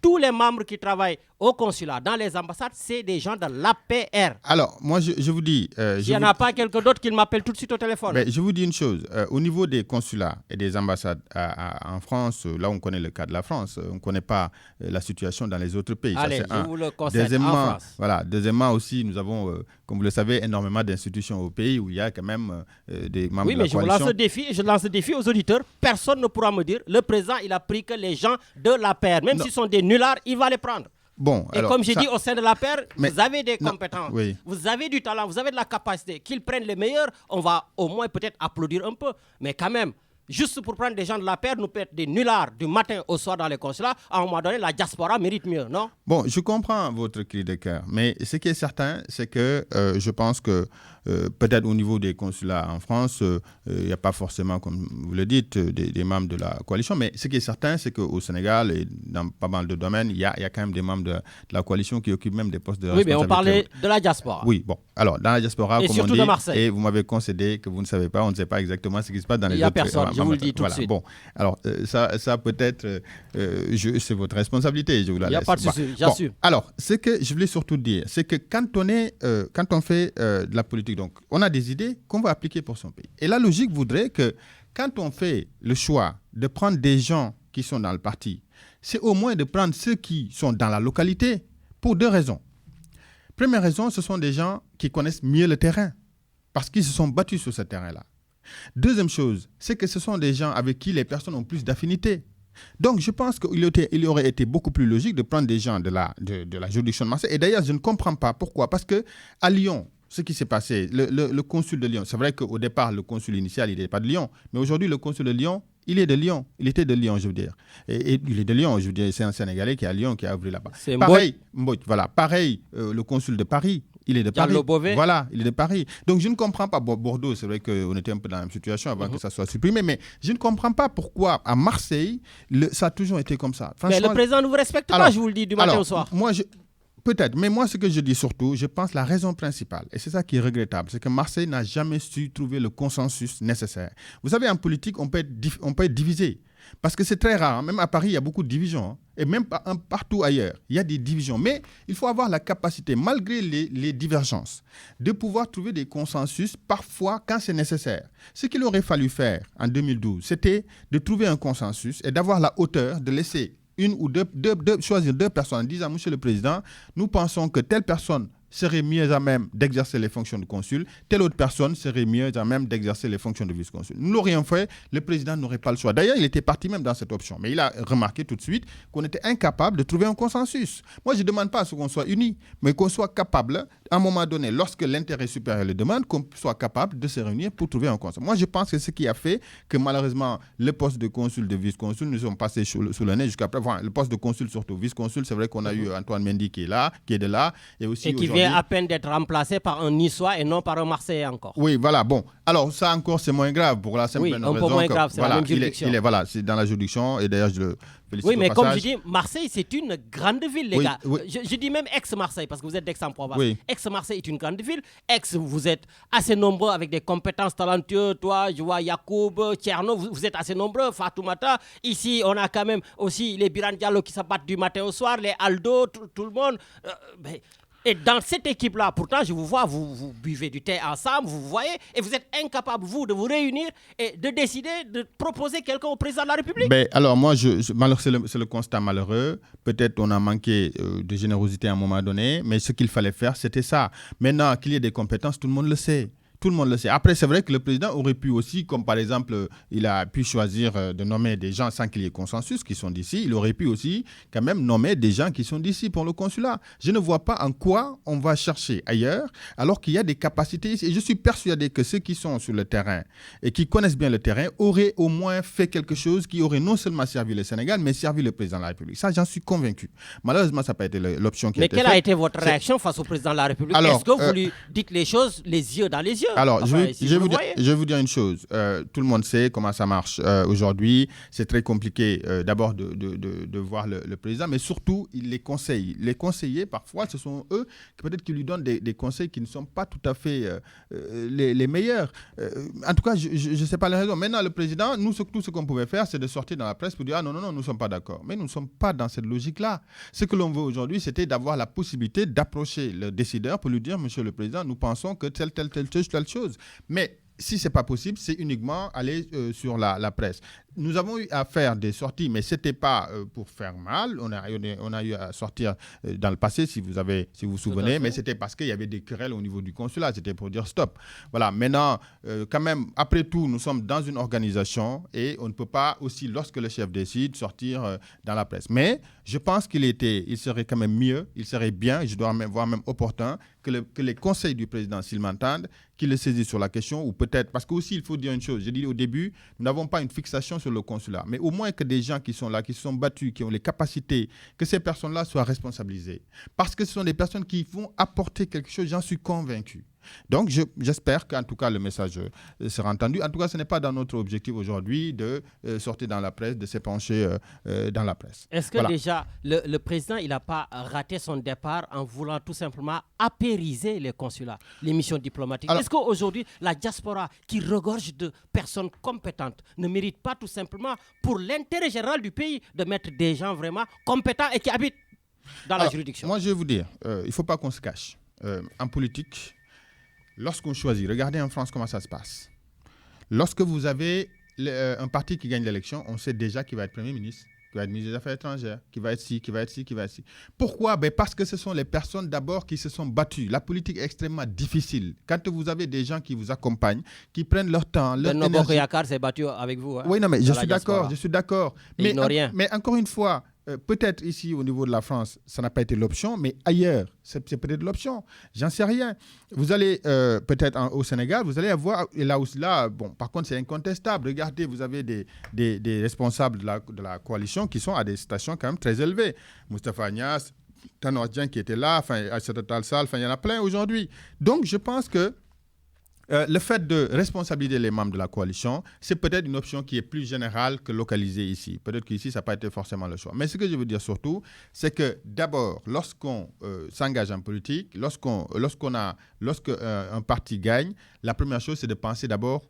tous les membres qui travaillent au consulat, dans les ambassades, c'est des gens de l'APR. Alors, moi, je vous dis... S'il n'y en a pas quelqu'un d'autre qui m'appelle tout de suite au téléphone. Mais je vous dis une chose. Au niveau des consulats et des ambassades en France, là, on connaît le cas de la France. On ne connaît pas la situation dans les autres pays. Allez, ça, je vous le conseille, en France. Voilà. Deuxièmement aussi, nous avons, comme vous le savez, énormément d'institutions au pays où il y a quand même des membres de la coalition. Oui, mais je lance le défi aux auditeurs. Personne ne pourra me dire, le président, il a pris que les gens de l'APR. Même s'ils sont des nullards, il va les prendre. Bon, et alors, comme j'ai dit, au sein de l'APR, vous avez des compétences, oui. Vous avez du talent, vous avez de la capacité. Qu'ils prennent les meilleurs, on va au moins peut-être applaudir un peu. Mais quand même, juste pour prendre des gens de l'APR, nous peut être des nullards du matin au soir dans les consulats, à un moment donné, la diaspora mérite mieux, non? Bon, je comprends votre cri de cœur, mais ce qui est certain, c'est que je pense que peut-être au niveau des consulats en France, il n'y a pas forcément, comme vous le dites, des membres de la coalition, mais ce qui est certain, c'est qu'au Sénégal et dans pas mal de domaines, il y a quand même des membres de la coalition qui occupent même des postes de responsabilité. Oui, mais on parlait de la diaspora. Oui, bon, alors dans la diaspora, et comme surtout on dit, de Marseille. et vous m'avez concédé que vous ne savez pas, on ne sait pas exactement ce qui se passe dans les autres... Il n'y a personne, je vous le dis tout de suite. Bon, alors ça peut-être, c'est votre responsabilité, je vous la laisse. Il n'y a pas de souci, j'assume. Bon, alors, ce que je voulais surtout dire, c'est que quand on fait de la politique, donc on a des idées qu'on va appliquer pour son pays. Et la logique voudrait que quand on fait le choix de prendre des gens qui sont dans le parti, c'est au moins de prendre ceux qui sont dans la localité pour deux raisons. Première raison, ce sont des gens qui connaissent mieux le terrain parce qu'ils se sont battus sur ce terrain-là. Deuxième chose, c'est que ce sont des gens avec qui les personnes ont plus d'affinité. Donc, je pense qu'il aurait été beaucoup plus logique de prendre des gens de la juridiction de Marseille. Et d'ailleurs, je ne comprends pas pourquoi. Parce qu'à Lyon, ce qui s'est passé, le consul de Lyon, c'est vrai qu'au départ, le consul initial, il n'était pas de Lyon. Mais aujourd'hui, le consul de Lyon, il est de Lyon. Il était de Lyon, je veux dire. Et il est de Lyon, je veux dire. C'est un Sénégalais qui est à Lyon, qui a œuvré là-bas. C'est pareil, voilà. Pareil, le consul de Paris, il est de Paris. Voilà, il est de Paris. Donc, je ne comprends pas. Bon, Bordeaux, c'est vrai qu'on était un peu dans la même situation avant que ça soit supprimé. Mais je ne comprends pas pourquoi, à Marseille, ça a toujours été comme ça. Mais le président ne vous respecte pas, je vous le dis, du matin au soir. Moi, peut-être, mais moi, ce que je dis surtout, je pense la raison principale, et c'est ça qui est regrettable, c'est que Marseille n'a jamais su trouver le consensus nécessaire. Vous savez, en politique, on peut être divisé. Parce que c'est très rare. Hein. Même à Paris, il y a beaucoup de divisions. Hein. Et même partout ailleurs, il y a des divisions. Mais il faut avoir la capacité, malgré les divergences, de pouvoir trouver des consensus, parfois quand c'est nécessaire. Ce qu'il aurait fallu faire en 2012, c'était de trouver un consensus et d'avoir la hauteur de laisser une ou choisir deux personnes en disant, Monsieur le Président, nous pensons que telle personne serait mieux à même d'exercer les fonctions de consul, telle autre personne serait mieux à même d'exercer les fonctions de vice-consul. Nous l'aurions fait, le président n'aurait pas le choix. D'ailleurs, il était parti même dans cette option. Mais il a remarqué tout de suite qu'on était incapable de trouver un consensus. Moi, je ne demande pas à ce qu'on soit unis, mais qu'on soit capable, à un moment donné, lorsque l'intérêt supérieur le demande, qu'on soit capable de se réunir pour trouver un consensus. Moi, je pense que c'est ce qui a fait que malheureusement, le poste de consul, de vice-consul, nous sommes passés sous le nez jusqu'à présent. Enfin, le poste de consul, surtout vice-consul, c'est vrai qu'on a eu Antoine Mendy qui est là, qui est de là, et aussi et qui vient à peine d'être remplacé par un Niçois et non par un Marseillais encore. Oui, voilà, bon. Alors, ça encore, c'est moins grave pour la simple raison. Oui, un peu moins grave, c'est voilà, la même juridiction. Voilà, c'est dans la juridiction, et d'ailleurs, je le félicite. Oui, mais au comme passage. je dis, Marseille, c'est une grande ville, les gars. Oui. Je dis même ex-Marseille, parce que vous êtes d'Aix-en-Provence. Oui. Ex-Marseille est une grande ville. Vous êtes assez nombreux avec des compétences talentueuses. Toi, je vois Yacoub, Tcherno, vous êtes assez nombreux. Fatoumata. Ici, on a quand même aussi les Biran Diallo qui se battent du matin au soir, les Aldo, tout le monde. Et dans cette équipe-là, pourtant, je vous vois, vous buvez du thé ensemble, vous voyez, et vous êtes incapable, vous, de vous réunir et de décider de proposer quelqu'un au président de la République. Alors, moi, c'est le constat malheureux. Peut-être on a manqué de générosité à un moment donné, mais ce qu'il fallait faire, c'était ça. Maintenant, qu'il y ait des compétences, tout le monde le sait. Tout le monde le sait. Après, c'est vrai que le président aurait pu aussi, comme par exemple, il a pu choisir de nommer des gens sans qu'il y ait consensus qui sont d'ici. Il aurait pu aussi quand même nommer des gens qui sont d'ici pour le consulat. Je ne vois pas en quoi on va chercher ailleurs alors qu'il y a des capacités ici. Et je suis persuadé que ceux qui sont sur le terrain et qui connaissent bien le terrain auraient au moins fait quelque chose qui aurait non seulement servi le Sénégal, mais servi le président de la République. Ça, j'en suis convaincu. Malheureusement, ça n'a pas été l'option qui a été faite. Mais quelle a été votre réaction face au président de la République? Est-ce que vous lui dites les choses les yeux dans les yeux? Alors, je vais vous dire une chose. Tout le monde sait comment ça marche aujourd'hui. C'est très compliqué d'abord de voir le président, mais surtout, il les conseille. Les conseillers, parfois, ce sont eux peut-être qui lui donnent des conseils qui ne sont pas tout à fait les meilleurs. En tout cas, je ne sais pas les raisons. Maintenant, le président, nous, tout ce qu'on pouvait faire, c'est de sortir dans la presse pour dire « Ah non, nous ne sommes pas d'accord ». Mais nous ne sommes pas dans cette logique-là. Ce que l'on veut aujourd'hui, c'était d'avoir la possibilité d'approcher le décideur pour lui dire « Monsieur le Président, nous pensons que telle chose ». Mais si ce n'est pas possible, c'est uniquement aller sur la presse. Nous avons eu à faire des sorties, mais ce n'était pas pour faire mal. On a eu à sortir dans le passé, si vous vous souvenez, mais c'était parce qu'il y avait des querelles au niveau du consulat. C'était pour dire stop. Voilà. Maintenant, quand même, après tout, nous sommes dans une organisation et on ne peut pas aussi, lorsque le chef décide, sortir dans la presse. Mais je pense il serait quand même mieux, il serait bien, je dois voir même opportun, que les conseils du président, s'ils m'entendent, qu'il le saisisse sur la question, ou peut-être, parce qu'aussi, il faut dire une chose, j'ai dit au début, nous n'avons pas une fixation sur le consulat, mais au moins que des gens qui sont là, qui se sont battus, qui ont les capacités, que ces personnes-là soient responsabilisées. Parce que ce sont des personnes qui vont apporter quelque chose, j'en suis convaincu. Donc, j'espère qu'en tout cas, le message sera entendu. En tout cas, ce n'est pas dans notre objectif aujourd'hui de sortir dans la presse, de s'épancher dans la presse. Est-ce que déjà, le président, il n'a pas raté son départ en voulant tout simplement apériser les consulats, les missions diplomatiques? Est-ce qu'aujourd'hui, la diaspora qui regorge de personnes compétentes ne mérite pas tout simplement, pour l'intérêt général du pays, de mettre des gens vraiment compétents et qui habitent dans la juridiction? Moi, je vais vous dire, il ne faut pas qu'on se cache. En politique, lorsqu'on choisit, regardez en France comment ça se passe. Lorsque vous avez un parti qui gagne l'élection, on sait déjà qu'il va être Premier ministre, qu'il va être ministre des Affaires étrangères, qu'il va être ci, qu'il va être ci, qu'il va être ci. Pourquoi? Parce que ce sont les personnes d'abord qui se sont battues. La politique est extrêmement difficile. Quand vous avez des gens qui vous accompagnent, qui prennent leur temps, leur énergie... Benoît Bokoyakar s'est battu avec vous. Hein, oui, non, mais je suis d'accord. Mais encore une fois, peut-être ici au niveau de la France, ça n'a pas été l'option, mais ailleurs, c'est peut-être l'option. J'en sais rien. Vous allez peut-être au Sénégal, vous allez avoir, et là, bon, par contre, c'est incontestable. Regardez, vous avez des responsables de la coalition qui sont à des stations quand même très élevées. Moustapha Agnès, Tanor Dieng qui était là, Aïssata Tall Sall, il y en a plein aujourd'hui. Donc, je pense que le fait de responsabiliser les membres de la coalition, c'est peut-être une option qui est plus générale que localisée ici. Peut-être qu'ici, ça n'a pas été forcément le choix. Mais ce que je veux dire surtout, c'est que d'abord, lorsqu'on s'engage en politique, lorsqu'un parti gagne, la première chose, c'est de penser d'abord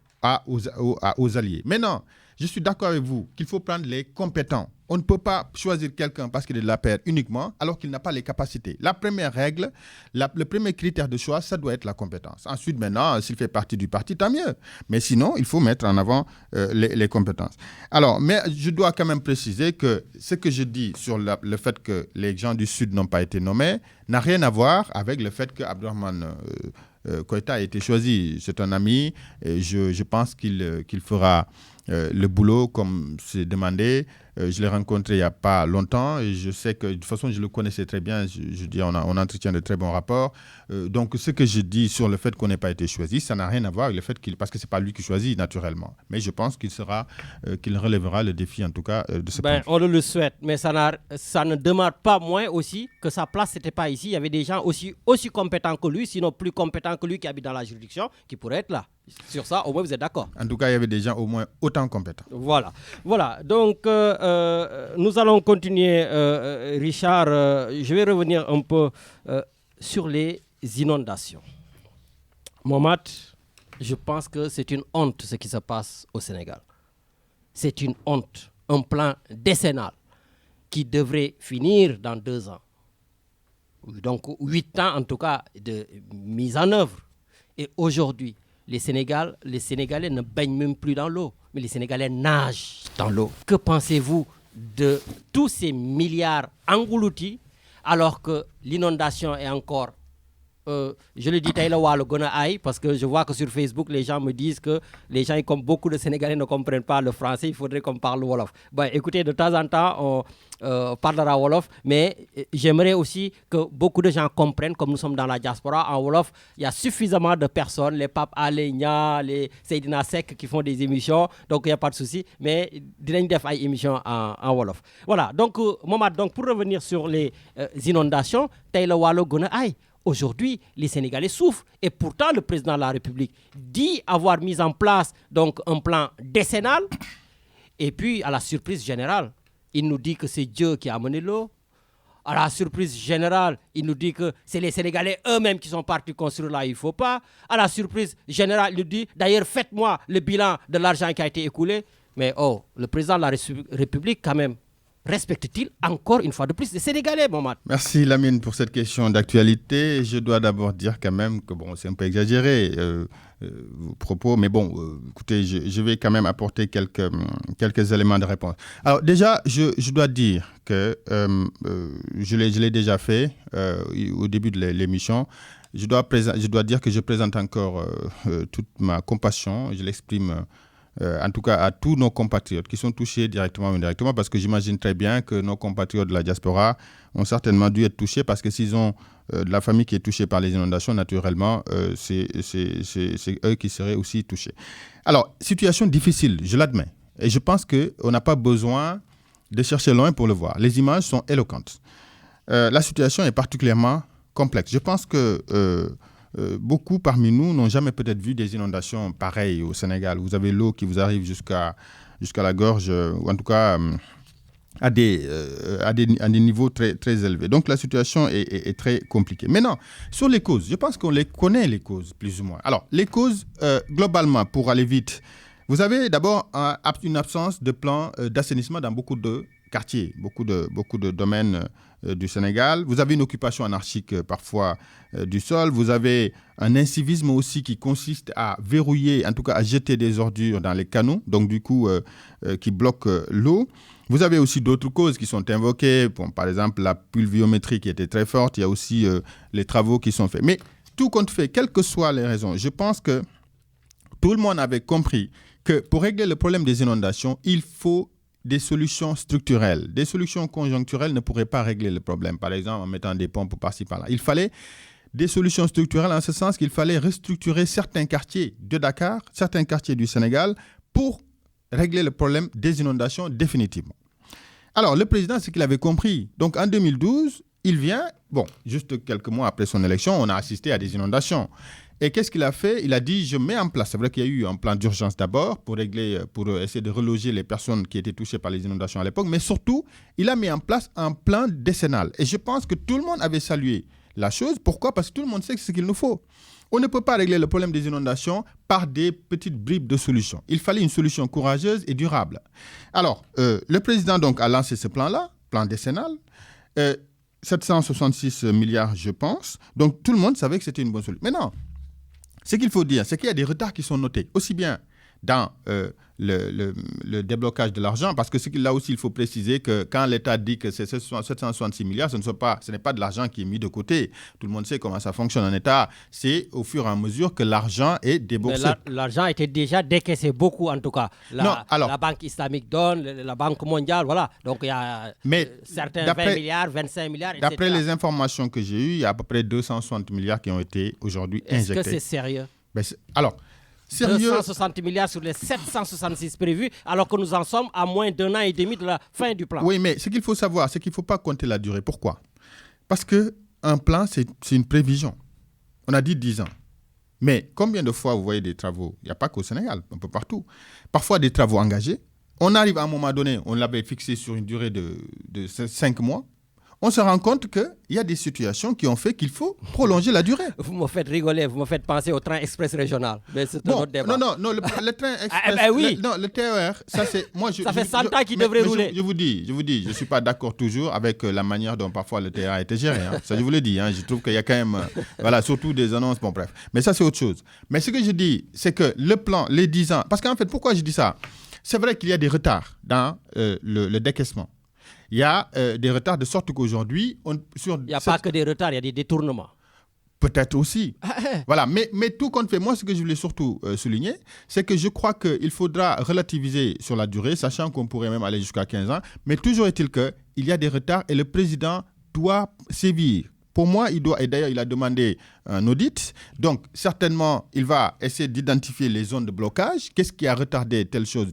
aux alliés. Maintenant, je suis d'accord avec vous qu'il faut prendre les compétents. On ne peut pas choisir quelqu'un parce qu'il est de la paire uniquement alors qu'il n'a pas les capacités. La première règle, le premier critère de choix, ça doit être la compétence. Ensuite, maintenant, s'il fait partie du parti, tant mieux. Mais sinon, il faut mettre en avant les compétences. Alors, mais je dois quand même préciser que ce que je dis sur le fait que les gens du Sud n'ont pas été nommés n'a rien à voir avec le fait que Abdourahmane Koïta a été choisi. C'est un ami et je pense qu'il fera le boulot comme c'est demandé. Je l'ai rencontré il n'y a pas longtemps et je sais que de toute façon je le connaissais très bien. Je dis on entretient de très bons rapports. Donc ce que je dis sur le fait qu'on n'ait pas été choisi, ça n'a rien à voir avec le fait parce que c'est pas lui qui choisit naturellement. Mais je pense qu'il relèvera le défi en tout cas de ce point. On le souhaite, mais ça ne demeure pas moins aussi que sa place n'était pas ici. Il y avait des gens aussi compétents que lui, sinon plus compétents que lui qui habitent dans la juridiction, qui pourraient être là. Sur ça, au moins vous êtes d'accord. En tout cas, il y avait des gens au moins autant compétents. Voilà. Donc nous allons continuer, Richard. Je vais revenir un peu sur les inondations. Mohamed, je pense que c'est une honte ce qui se passe au Sénégal. C'est une honte, un plan décennal qui devrait finir dans 2 ans. Donc 8 ans en tout cas de mise en œuvre. Et aujourd'hui, les Sénégalais ne baignent même plus dans l'eau, mais les Sénégalais nagent dans l'eau. Que pensez-vous de tous ces milliards engloutis alors que l'inondation est encore je le dis Taïla Walo Gona Aïe parce que je vois que sur Facebook les gens me disent que les gens, comme beaucoup de Sénégalais, ne comprennent pas le français, il faudrait qu'on parle Wolof. Écoutez, de temps en temps on parlera Wolof, mais j'aimerais aussi que beaucoup de gens comprennent, comme nous sommes dans la diaspora, en Wolof, il y a suffisamment de personnes, les Pape Alenia, les Seydina Sek qui font des émissions, donc il n'y a pas de souci, mais dinañ def ay émissions en Wolof. Voilà, donc Momad, donc pour revenir sur les inondations, Taïla Walo Gona Aïe. Aujourd'hui, les Sénégalais souffrent et pourtant le président de la République dit avoir mis en place donc un plan décennal et puis à la surprise générale, il nous dit que c'est Dieu qui a amené l'eau. À la surprise générale, il nous dit que c'est les Sénégalais eux-mêmes qui sont partis construire là, il ne faut pas. À la surprise générale, il nous dit d'ailleurs faites-moi le bilan de l'argent qui a été écoulé. Mais le président de la République quand même, respecte-t-il encore une fois de plus les Sénégalais, Momad? Merci Lamine pour cette question d'actualité. Je dois d'abord dire quand même que c'est un peu exagéré vos propos, mais écoutez, je vais quand même apporter quelques éléments de réponse. Alors déjà, je dois dire que je l'ai déjà fait au début de l'émission. Je dois dire que je présente encore toute ma compassion. Je l'exprime en tout cas à tous nos compatriotes qui sont touchés directement ou indirectement, parce que j'imagine très bien que nos compatriotes de la diaspora ont certainement dû être touchés, parce que s'ils ont de la famille qui est touchée par les inondations, naturellement, c'est eux qui seraient aussi touchés. Alors, situation difficile, je l'admets. Et je pense qu'on n'a pas besoin de chercher loin pour le voir. Les images sont éloquentes. La situation est particulièrement complexe. Je pense que beaucoup parmi nous n'ont jamais peut-être vu des inondations pareilles au Sénégal. Vous avez l'eau qui vous arrive jusqu'à la gorge, ou en tout cas à des niveaux très, très élevés. Donc la situation est très compliquée. Maintenant, sur les causes, je pense qu'on les connaît, les causes, plus ou moins. Alors, les causes, globalement, pour aller vite, vous avez d'abord une absence de plan d'assainissement dans beaucoup de quartiers, beaucoup de domaines du Sénégal. Vous avez une occupation anarchique parfois du sol. Vous avez un incivisme aussi qui consiste à verrouiller, en tout cas à jeter des ordures dans les canaux, donc du coup qui bloque l'eau. Vous avez aussi d'autres causes qui sont invoquées, par exemple la pluviométrie qui était très forte. Il y a aussi les travaux qui sont faits. Mais tout compte fait, quelles que soient les raisons, je pense que tout le monde avait compris que pour régler le problème des inondations, il faut des solutions structurelles. Des solutions conjoncturelles ne pourraient pas régler le problème, par exemple en mettant des pompes par-ci, par-là. Il fallait des solutions structurelles en ce sens qu'il fallait restructurer certains quartiers de Dakar, certains quartiers du Sénégal pour régler le problème des inondations définitivement. Alors, le président, c'est qu'il avait compris. Donc, en 2012, il vient, juste quelques mois après son élection, on a assisté à des inondations. Et qu'est-ce qu'il a fait? Il a dit, je mets en place, c'est vrai qu'il y a eu un plan d'urgence d'abord pour essayer de reloger les personnes qui étaient touchées par les inondations à l'époque, mais surtout, il a mis en place un plan décennal. Et je pense que tout le monde avait salué la chose. Pourquoi? Parce que tout le monde sait que c'est ce qu'il nous faut. On ne peut pas régler le problème des inondations par des petites bribes de solutions. Il fallait une solution courageuse et durable. Alors, le président donc a lancé ce plan-là, plan décennal, 766 milliards, je pense. Donc, tout le monde savait que c'était une bonne solution. Mais non. Ce qu'il faut dire, c'est qu'il y a des retards qui sont notés, aussi bien dans le déblocage de l'argent, parce que là aussi, il faut préciser que quand l'État dit que c'est 766 milliards, ce n'est pas de l'argent qui est mis de côté. Tout le monde sait comment ça fonctionne en État. C'est au fur et à mesure que l'argent est déboursé. L'argent était déjà décaissé, beaucoup en tout cas. La Banque islamique donne, la Banque mondiale, voilà. Donc il y a certains 20 milliards, 25 milliards, etc. D'après les informations que j'ai eues, il y a à peu près 260 milliards qui ont été aujourd'hui injectés. Est-ce que c'est sérieux? Sérieux. 260 milliards sur les 766 prévus, alors que nous en sommes à moins d'1 an et demi de la fin du plan. Oui, mais ce qu'il faut savoir, c'est qu'il ne faut pas compter la durée. Pourquoi? Parce qu'un plan, c'est une prévision. On a dit 10 ans. Mais combien de fois vous voyez des travaux? Il n'y a pas qu'au Sénégal, un peu partout. Parfois des travaux engagés. On arrive à un moment donné, on l'avait fixé sur une durée de 5 mois. On se rend compte qu'il y a des situations qui ont fait qu'il faut prolonger la durée. Vous me faites rigoler, vous me faites penser au train express régional. Mais c'est un autre débat. Non, le train express... oui. Le TER, ça c'est... Ça fait 100 ans qu'il devrait rouler. Je vous dis, je ne suis pas d'accord toujours avec la manière dont parfois le TER a été géré. Hein. Ça, je vous l'ai dit. Hein. Je trouve qu'il y a quand même... surtout des annonces, bref. Mais ça, c'est autre chose. Mais ce que je dis, c'est que le plan, les 10 ans... Parce qu'en fait, pourquoi je dis ça? C'est vrai qu'il y a des retards dans le décaissement. Il y a des retards de sorte qu'aujourd'hui... Il n'y a pas que des retards, il y a des détournements. Peut-être aussi. Voilà, mais tout compte fait, moi, ce que je voulais surtout souligner, c'est que je crois qu'il faudra relativiser sur la durée, sachant qu'on pourrait même aller jusqu'à 15 ans. Mais toujours est-il qu'il y a des retards et le président doit sévir. Pour moi, il doit, et d'ailleurs, il a demandé un audit. Donc, certainement, il va essayer d'identifier les zones de blocage. Qu'est-ce qui a retardé telle chose.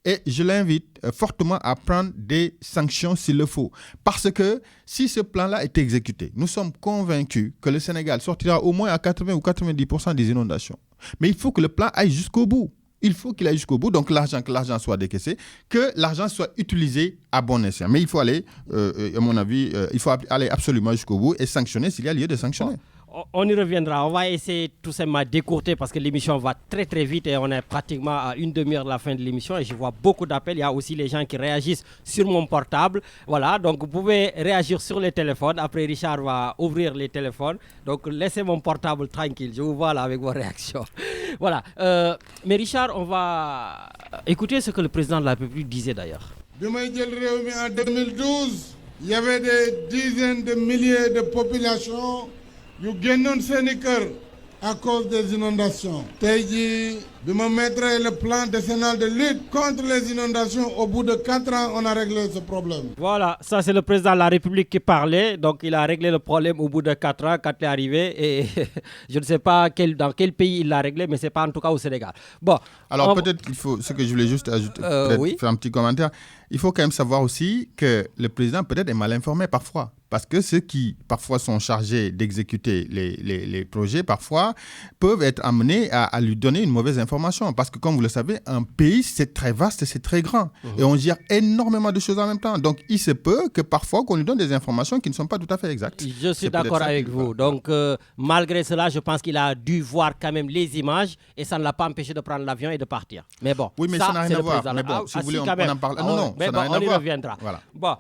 Et je l'invite fortement à prendre des sanctions s'il le faut. Parce que si ce plan-là est exécuté, nous sommes convaincus que le Sénégal sortira au moins à 80 ou 90% des inondations. Mais il faut que le plan aille jusqu'au bout. Il faut qu'il aille jusqu'au bout, donc que l'argent soit décaissé, que l'argent soit utilisé à bon escient. Mais il faut aller, à mon avis, il faut aller absolument jusqu'au bout et sanctionner s'il y a lieu de sanctionner. On y reviendra. On va essayer tout simplement d'écourter parce que l'émission va très très vite et on est pratiquement à une demi-heure de la fin de l'émission et je vois beaucoup d'appels. Il y a aussi les gens qui réagissent sur mon portable. Voilà, donc vous pouvez réagir sur les téléphones. Après, Richard va ouvrir les téléphones. Donc laissez mon portable tranquille. Je vous vois là avec vos réactions. Voilà. Mais Richard, on va écouter ce que le président de la République disait d'ailleurs. En 2012, il y avait des dizaines de milliers de populations yu génnoon seeni kër à cause des inondations. Tey jii bi ma mettre le plan décennal de lutte contre les inondations, au bout de 4 ans, on a réglé ce problème. Voilà, ça c'est le président de la République qui parlait. Donc il a réglé le problème au bout de 4 ans quand il est arrivé. Et je ne sais pas dans quel pays il l'a réglé, mais ce n'est pas en tout cas au Sénégal. Bon. Alors peut-être qu'il faut, ce que je voulais juste ajouter, oui. faire un petit commentaire. Il faut quand même savoir aussi que le président peut-être est mal informé parfois. Parce que ceux qui parfois sont chargés d'exécuter les projets, parfois, peuvent être amenés à lui donner une mauvaise information. Parce que comme vous le savez, un pays, c'est très vaste, c'est très grand. Et on gère énormément de choses en même temps. Donc, il se peut que parfois, qu'on lui donne des informations qui ne sont pas tout à fait exactes. Je suis d'accord avec vous. Donc, malgré cela, je pense qu'il a dû voir quand même les images et ça ne l'a pas empêché de prendre l'avion et de partir. Mais bon, oui, mais ça n'a rien à voir. Mais bon, si vous voulez, on en parle. Non, mais ça n'a rien on à y voir. reviendra. Voilà. Bon,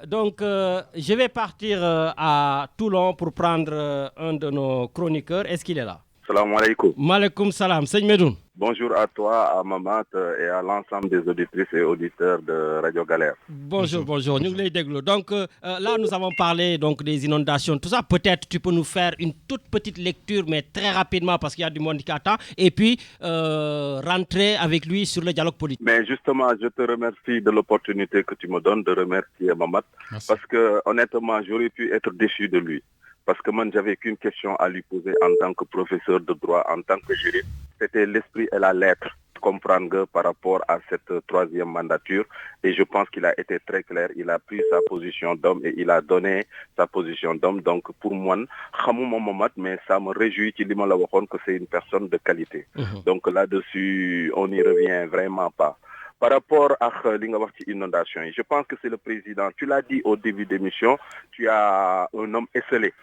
donc, je vais partir à Toulon pour prendre un de nos chroniqueurs. Est-ce qu'il est là? Salam alaikum. Malekoum salam. Seigne Medoun. Bonjour à toi, à Mamat et à l'ensemble des auditrices et auditeurs de Radio Galère. Bonjour. Nous les déglo. Donc là, nous avons parlé donc, des inondations, tout ça. Peut-être tu peux nous faire une toute petite lecture, mais très rapidement parce qu'il y a du monde qui attend. Et puis, rentrer avec lui sur le dialogue politique. Mais justement, je te remercie de l'opportunité que tu me donnes de remercier Mamat. Merci. Parce que honnêtement, j'aurais pu être déçu de lui. Parce que moi, j'avais qu'une question à lui poser en tant que professeur de droit, en tant que juriste. C'était l'esprit et la lettre, comprendre par rapport à cette troisième mandature. Et je pense qu'il a été très clair. Il a pris sa position d'homme et il a donné sa position d'homme. Donc, pour moi, mais ça me réjouit que c'est une personne de qualité. Donc, là-dessus, on n'y revient vraiment pas. Par rapport à l'inondation, je pense que c'est le président. Tu l'as dit au début de l'émission, tu as un homme esselé.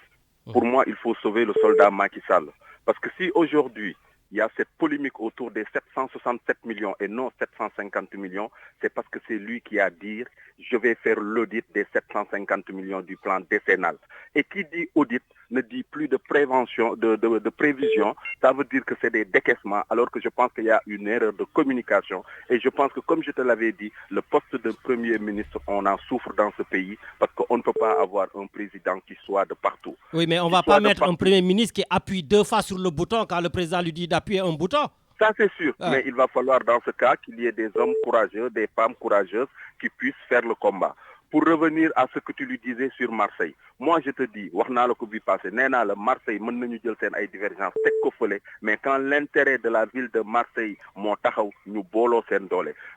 Pour moi, il faut sauver le soldat Macky Sall. Parce que si aujourd'hui, il y a cette polémique autour des 767 millions et non 750 millions, c'est parce que c'est lui qui a dit « je vais faire l'audit des 750 millions du plan décennal ». Et qui dit audit ne dit plus de prévention, de prévision, ça veut dire que c'est des décaissements, alors que je pense qu'il y a une erreur de communication. Et je pense que, comme je te l'avais dit, le poste de Premier ministre, on en souffre dans ce pays, parce qu'on ne peut pas avoir un président qui soit de partout. Oui, mais on ne va pas mettre un Premier ministre qui appuie 2 fois sur le bouton quand le président lui dit d'appuyer un bouton. Ça, c'est sûr. Mais il va falloir, dans ce cas, qu'il y ait des hommes courageux, des femmes courageuses qui puissent faire le combat. Pour revenir à ce que tu lui disais sur Marseille, moi je te dis, Marseille, divergences, mais quand l'intérêt de la ville de Marseille,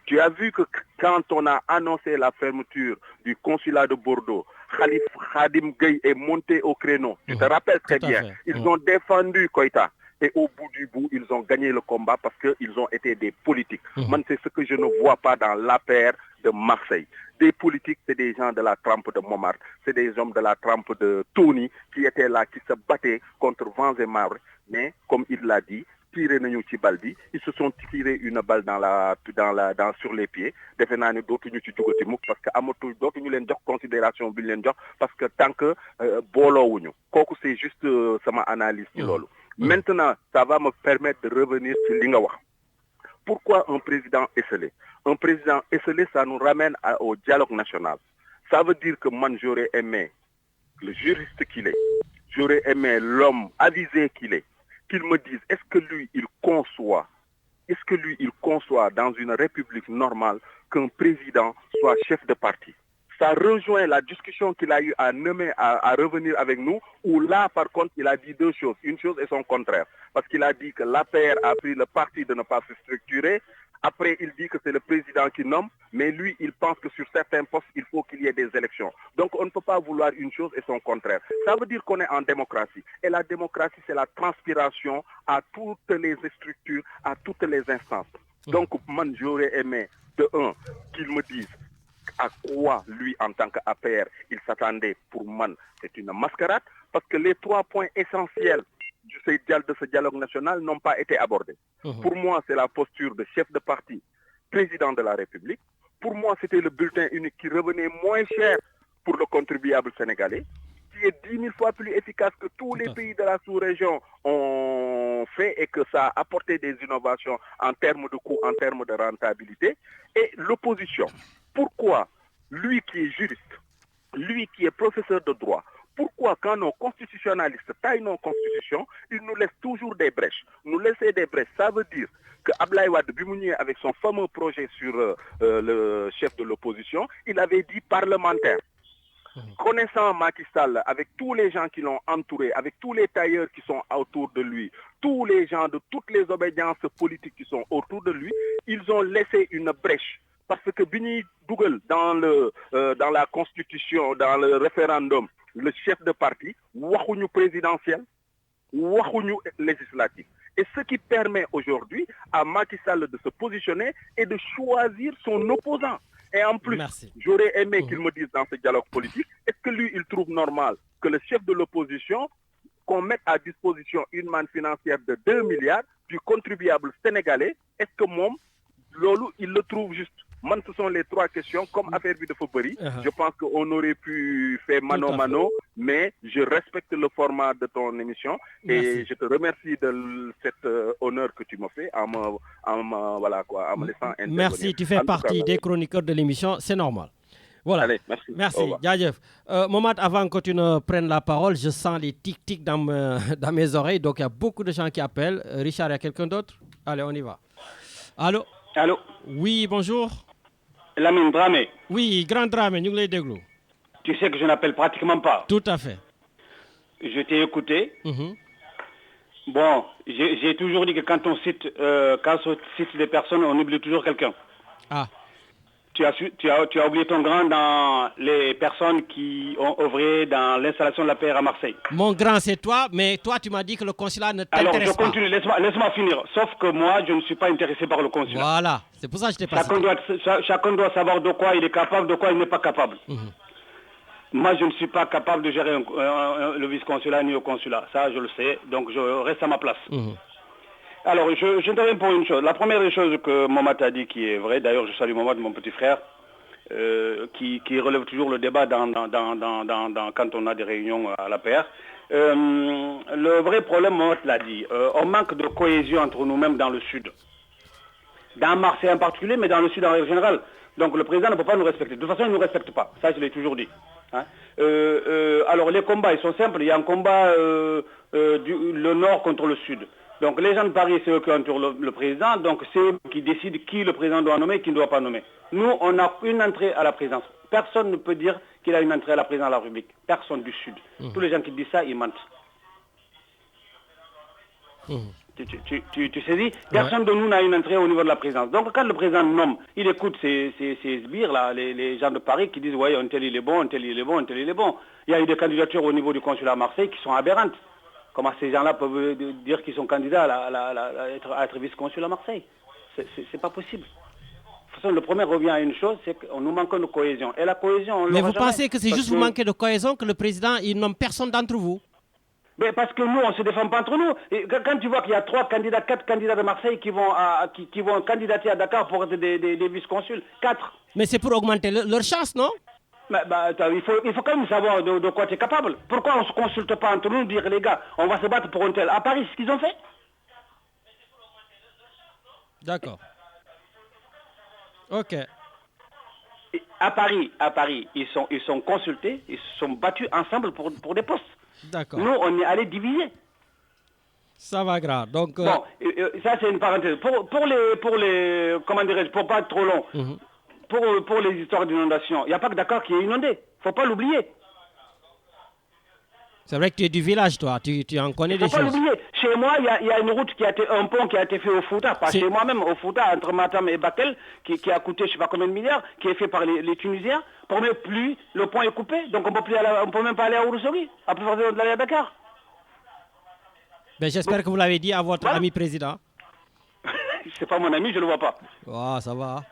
tu as vu que quand on a annoncé la fermeture du consulat de Bordeaux, Khadim Gueye est monté au créneau. Tu te rappelles très bien. Ils ont défendu Koïta. Et au bout du bout, ils ont gagné le combat parce qu'ils ont été des politiques. Moi, c'est ce que je ne vois pas dans l'affaire de Marseille. Des politiques, c'est des gens de la trempe de Montmartre, c'est des hommes de la trempe de Tony qui étaient là, qui se battaient contre vents et marées. Mais, comme il l'a dit, ils se sont tirés une balle sur les pieds. Parce que considération parce que tant que c'est juste ma analyse. Maintenant, ça va me permettre de revenir sur l'Ingawa. Pourquoi un président esselé? Un président esselé, ça nous ramène au dialogue national. Ça veut dire que moi, j'aurais aimé le juriste qu'il est. j'aurais aimé l'homme avisé qu'il est, qu'il me dise, est-ce que lui, il conçoit dans une république normale qu'un président soit chef de parti? Ça rejoint la discussion qu'il a eu à revenir avec nous, où là, par contre, il a dit deux choses. Une chose et son contraire. Parce qu'il a dit que l'APR a pris le parti de ne pas se structurer. Après, il dit que c'est le président qui nomme, mais lui, il pense que sur certains postes, il faut qu'il y ait des élections. Donc, on ne peut pas vouloir une chose et son contraire. Ça veut dire qu'on est en démocratie. Et la démocratie, c'est la transpiration à toutes les structures, à toutes les instances. Donc, moi, j'aurais aimé, de un, qu'il me dise à quoi, lui, en tant qu'APR, il s'attendait. Pour moi, c'est une mascarade, parce que les 3 points essentiels de ce dialogue national n'ont pas été abordés. Pour moi, c'est la posture de chef de parti, président de la République. Pour moi, c'était le bulletin unique qui revenait moins cher pour le contribuable sénégalais, qui est 10 000 fois plus efficace que tous les pays de la sous-région ont fait et que ça a apporté des innovations en termes de coût, en termes de rentabilité. Et l'opposition, pourquoi lui qui est juriste, lui qui est professeur de droit, pourquoi quand nos constitutionnalistes taillent nos constitutions, ils nous laissent toujours des brèches? Nous laisser des brèches, ça veut dire que Abdoulaye Wade, avec son fameux projet sur le chef de l'opposition, il avait dit parlementaire. Connaissant Macky Sall, avec tous les gens qui l'ont entouré, avec tous les tailleurs qui sont autour de lui, tous les gens de toutes les obédiences politiques qui sont autour de lui, ils ont laissé une brèche. Parce que Bini Dougal, dans la constitution, dans le référendum, le chef de parti, waxuñu présidentiel, waxuñu législatif. Et ce qui permet aujourd'hui à Macky Sall de se positionner et de choisir son opposant. Et en plus, j'aurais aimé qu'il me dise dans ce dialogue politique, est-ce que lui, il trouve normal que le chef de l'opposition, qu'on mette à disposition une manne financière de 2 milliards du contribuable sénégalais, est-ce que Lolo, il le trouve juste? Man, ce sont les 3 questions. Comme affaire de Foberi, je pense qu'on aurait pu faire mano, mais je respecte le format de ton émission et je te remercie de cet honneur que tu m'as fait en me laissant intervenir. Merci, tu fais partie des chroniqueurs de l'émission, c'est normal. Voilà. Allez, merci. Djadjef. Momad, avant que tu ne prennes la parole, je sens les tic-tic dans mes oreilles, donc il y a beaucoup de gens qui appellent. Richard, il y a quelqu'un d'autre? Allez, on y va. Allô? Oui, bonjour. Lamine Dramé. Oui, grand Dramé, nous les déglou. Tu sais que je n'appelle pratiquement pas. Tout à fait. Je t'ai écouté. Bon, j'ai toujours dit que quand on cite des personnes, on oublie toujours quelqu'un. Ah. Tu as oublié ton grand dans les personnes qui ont œuvré dans l'installation de la paix à Marseille. Mon grand, c'est toi, mais toi, tu m'as dit que le consulat ne t'intéresse pas. Alors, je continue, laisse-moi finir. Sauf que moi, je ne suis pas intéressé par le consulat. Voilà, c'est pour ça que je t'ai pas chacun doit savoir de quoi il est capable, de quoi il n'est pas capable. Moi, je ne suis pas capable de gérer le vice-consulat ni le consulat. Ça, je le sais, donc je reste à ma place. Alors, je t'interviens pour une chose. La première des choses que Momad a dit qui est vraie, d'ailleurs je salue Momad, mon petit frère, qui relève toujours le débat quand on a des réunions à la PR. Le vrai problème, Momad l'a dit, on manque de cohésion entre nous-mêmes dans le Sud. Dans Marseille en particulier, mais dans le Sud en règle générale. Donc le président ne peut pas nous respecter. De toute façon, il ne nous respecte pas. Ça, je l'ai toujours dit. Alors les combats, ils sont simples. Il y a un combat le Nord contre le Sud. Donc les gens de Paris, c'est eux qui entourent le président, donc c'est eux qui décident qui le président doit nommer et qui ne doit pas nommer. Nous, on a une entrée à la présidence. Personne ne peut dire qu'il a une entrée à la présidence de la République. Personne du Sud. Tous les gens qui disent ça, ils mentent. Tu sais dit, personne de nous n'a une entrée au niveau de la présidence. Donc quand le président nomme, il écoute ces sbires, là, les gens de Paris qui disent, ouais, un tel il est bon, un tel il est bon, un tel il est bon. Il y a eu des candidatures au niveau du consulat à Marseille qui sont aberrantes. Comment ces gens-là peuvent dire qu'ils sont candidats à être vice-consul à Marseille? C'est pas possible. De toute façon, le premier revient à une chose, c'est qu'on nous manque de cohésion. Et la cohésion, mais vous pensez que c'est juste vous manquer de cohésion que le président, il nomme personne d'entre vous? Mais parce que nous, on ne se défend pas entre nous. Et quand tu vois qu'il y a 4 candidats de Marseille qui vont candidater à Dakar pour être des vice-consuls, 4. Mais c'est pour augmenter leur chance, non? Il faut quand même savoir de quoi tu es capable. Pourquoi on ne se consulte pas entre nous, dire les gars, on va se battre pour un tel. À Paris, c'est ce qu'ils ont fait. D'accord. Ok. Et à Paris, ils sont consultés, ils se sont battus ensemble pour des postes. D'accord. Nous, on est allé diviser. Ça va, grand. Donc, Bon, ça c'est une parenthèse. Pour les, comment dirais-je, pour pas être trop long, pour les histoires d'inondation, il n'y a pas que Dakar qui est inondé. Faut pas l'oublier. c'est vrai que tu es du village, toi. Tu en connais des Faut pas choses. l'oublier. Chez moi, il y a une route un pont qui a été fait au Fouta, pas chez moi même, au Fouta, entre Matam et Bakel, qui a coûté je sais pas combien de milliards, qui est fait par les Tunisiens. Pour mes pluies, le pont est coupé, donc on peut même pas aller à Ourossogui, à plus forte d'aller à Dakar. Ben, j'espère que vous l'avez dit à votre Voilà. ami président. C'est pas mon ami, je le vois pas. Oh, ça va.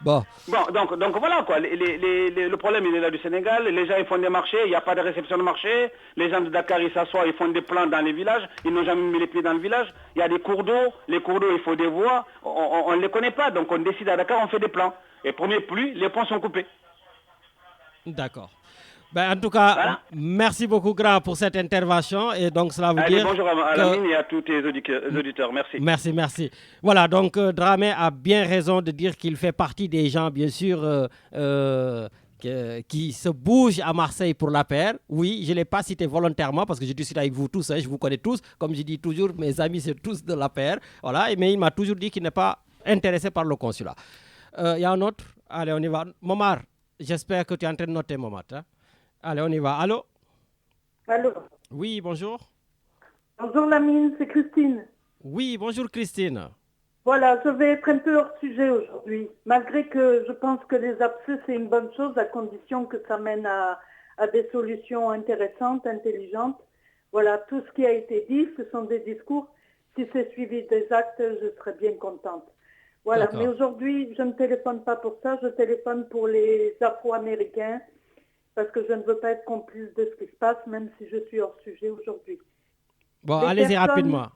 Bon. Bon, donc voilà quoi. Le problème il est là du Sénégal. Les gens ils font des marchés, il n'y a pas de réception de marché. Les gens de Dakar ils s'assoient, ils font des plans dans les villages. Ils n'ont jamais mis les pieds dans le village. Il y a des cours d'eau. Les cours d'eau il faut des voies. On ne les connaît pas. Donc on décide à Dakar, on fait des plans. Et premier pluie, les ponts sont coupés. D'accord. Ben, en tout cas, Voilà. merci beaucoup, grand, pour cette intervention. Et donc, cela veut Allez, dire. bonjour à Lamine et à tous tes auditeurs. Merci. Merci. Voilà, donc Dramé a bien raison de dire qu'il fait partie des gens, bien sûr, qui se bougent à Marseille pour la paire. Oui, je ne l'ai pas cité volontairement parce que je discute avec vous tous, hein, je vous connais tous. Comme je dis toujours, mes amis, c'est tous de la paire. Voilà, mais il m'a toujours dit qu'il n'est pas intéressé par le consulat. Il y a un autre. Allez, on y va. Momar, j'espère que tu es en train de noter, Momar. Hein? Allez, on y va. Allô? Allô? Oui, bonjour. Bonjour Lamine, c'est Christine. Oui, bonjour Christine. Voilà, je vais être un peu hors sujet aujourd'hui, malgré que je pense que les abcès, c'est une bonne chose, à condition que ça mène à des solutions intéressantes, intelligentes. Voilà, tout ce qui a été dit, ce sont des discours. Si c'est suivi des actes, je serais bien contente. Voilà, mais aujourd'hui, je ne téléphone pas pour ça, je téléphone pour les Afro-Américains, parce que je ne veux pas être complice de ce qui se passe, même si je suis hors sujet aujourd'hui. Bon, allez-y rapidement.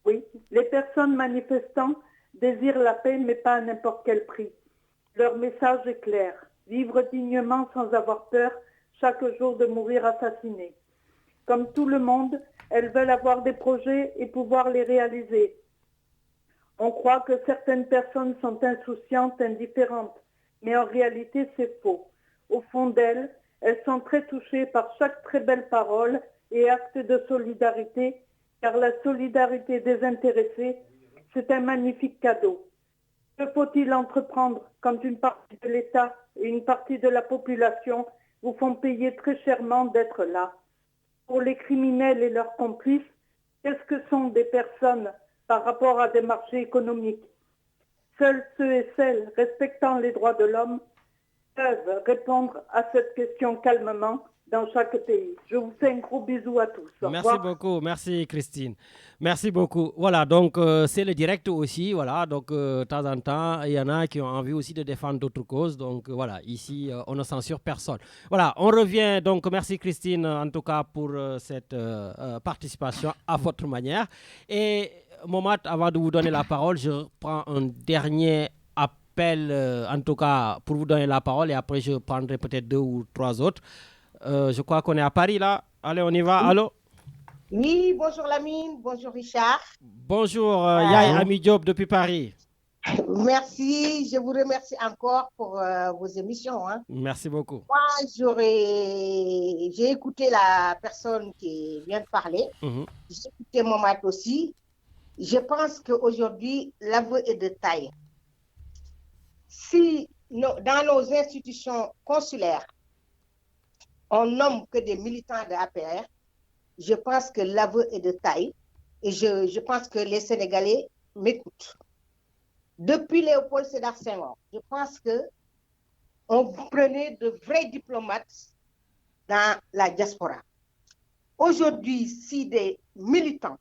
Oui, les personnes manifestant désirent la paix, mais pas à n'importe quel prix. Leur message est clair. Vivre dignement sans avoir peur, chaque jour de mourir assassiné. Comme tout le monde, elles veulent avoir des projets et pouvoir les réaliser. On croit que certaines personnes sont insouciantes, indifférentes, mais en réalité c'est faux. Au fond d'elles, elles sont très touchées par chaque très belle parole et acte de solidarité, car la solidarité désintéressée, c'est un magnifique cadeau. Que faut-il entreprendre quand une partie de l'État et une partie de la population vous font payer très chèrement d'être là? Pour les criminels et leurs complices, qu'est-ce que sont des personnes par rapport à des marchés économiques? Seuls ceux et celles respectant les droits de l'homme peuvent répondre à cette question calmement dans chaque pays. Je vous fais un gros bisou à tous. Merci beaucoup, merci Christine. Merci beaucoup. Voilà, donc c'est le direct aussi. Voilà, donc de temps en temps, il y en a qui ont envie aussi de défendre d'autres causes. Donc voilà, ici, on ne censure personne. Voilà, on revient. Donc merci Christine, en tout cas, pour cette participation à votre manière. Et Momat, avant de vous donner la parole, je prends un dernier appel, en tout cas, pour vous donner la parole. Et après, je prendrai peut-être 2 ou 3 autres. Je crois qu'on est à Paris là. Allez, on y va. Allô? Oui, bonjour Lamine, bonjour Richard. Bonjour Yaye Ami Diop depuis Paris. Merci, je vous remercie encore pour vos émissions. Hein. Merci beaucoup. Moi, j'ai écouté la personne qui vient de parler. J'ai écouté Momat aussi. Je pense qu'aujourd'hui, l'aveu est de taille. Si dans nos institutions consulaires, on nomme que des militants de APR, je pense que l'aveu est de taille et je pense que les Sénégalais m'écoutent. Depuis Léopold Sédar Senghor, je pense qu'on prenait de vrais diplomates dans la diaspora. Aujourd'hui, si des militants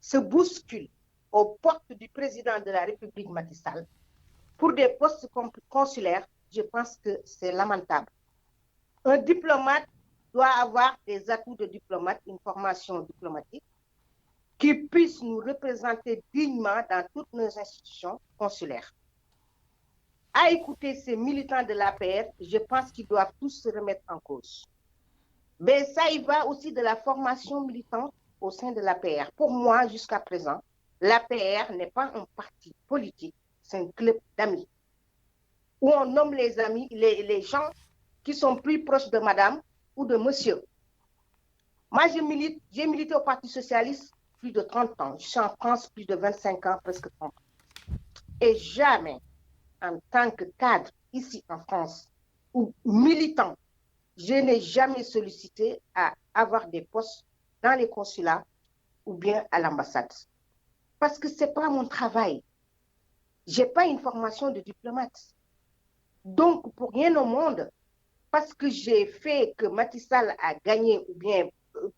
se bousculent aux portes du président de la République Macky Sall pour des postes consulaires, je pense que c'est lamentable. Un diplomate doit avoir des atouts de diplomate, une formation diplomatique, qui puisse nous représenter dignement dans toutes nos institutions consulaires. À écouter ces militants de l'APR, je pense qu'ils doivent tous se remettre en cause. Mais ça y va aussi de la formation militante au sein de l'APR. Pour moi, jusqu'à présent, l'APR n'est pas un parti politique, c'est un club d'amis, où on nomme les amis, les gens qui sont plus proches de madame ou de monsieur. Moi, j'ai milité au Parti socialiste plus de 30 ans. Je suis en France plus de 25 ans, presque 30 ans. Et jamais, en tant que cadre ici en France, ou militant, je n'ai jamais sollicité à avoir des postes dans les consulats ou bien à l'ambassade. Parce que ce n'est pas mon travail. Je n'ai pas une formation de diplomate. Donc, pour rien au monde, parce que j'ai fait que Macky Sall a gagné, ou bien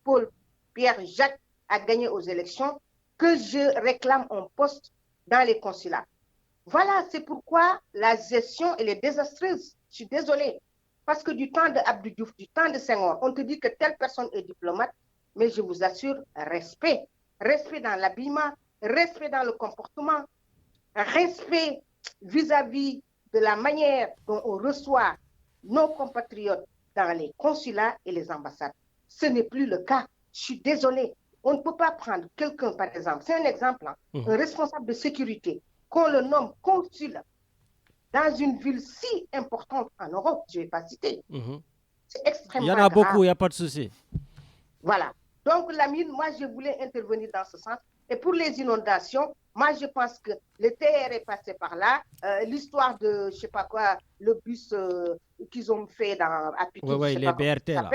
Paul Pierre Jacques a gagné aux élections, que je réclame un poste dans les consulats. Voilà, c'est pourquoi la gestion, elle est désastreuse. Je suis désolée. Parce que du temps de Abdou Diouf, du temps de Senghor, on te dit que telle personne est diplomate, mais je vous assure, respect. Respect dans l'habillement, respect dans le comportement, respect vis-à-vis de la manière dont on reçoit nos compatriotes dans les consulats et les ambassades. Ce n'est plus le cas. Je suis désolée. On ne peut pas prendre quelqu'un, par exemple, c'est un exemple, un responsable de sécurité, qu'on le nomme consul dans une ville si importante en Europe, je ne vais pas citer. C'est extrêmement grave. Il y en a beaucoup, il n'y a pas de souci. Voilà. Donc, Lamine, moi, je voulais intervenir dans ce sens. Et pour les inondations, moi, je pense que le TR est passé par là. L'histoire de, je ne sais pas quoi, le bus qu'ils ont fait à Piquet, oui, les BRT, là.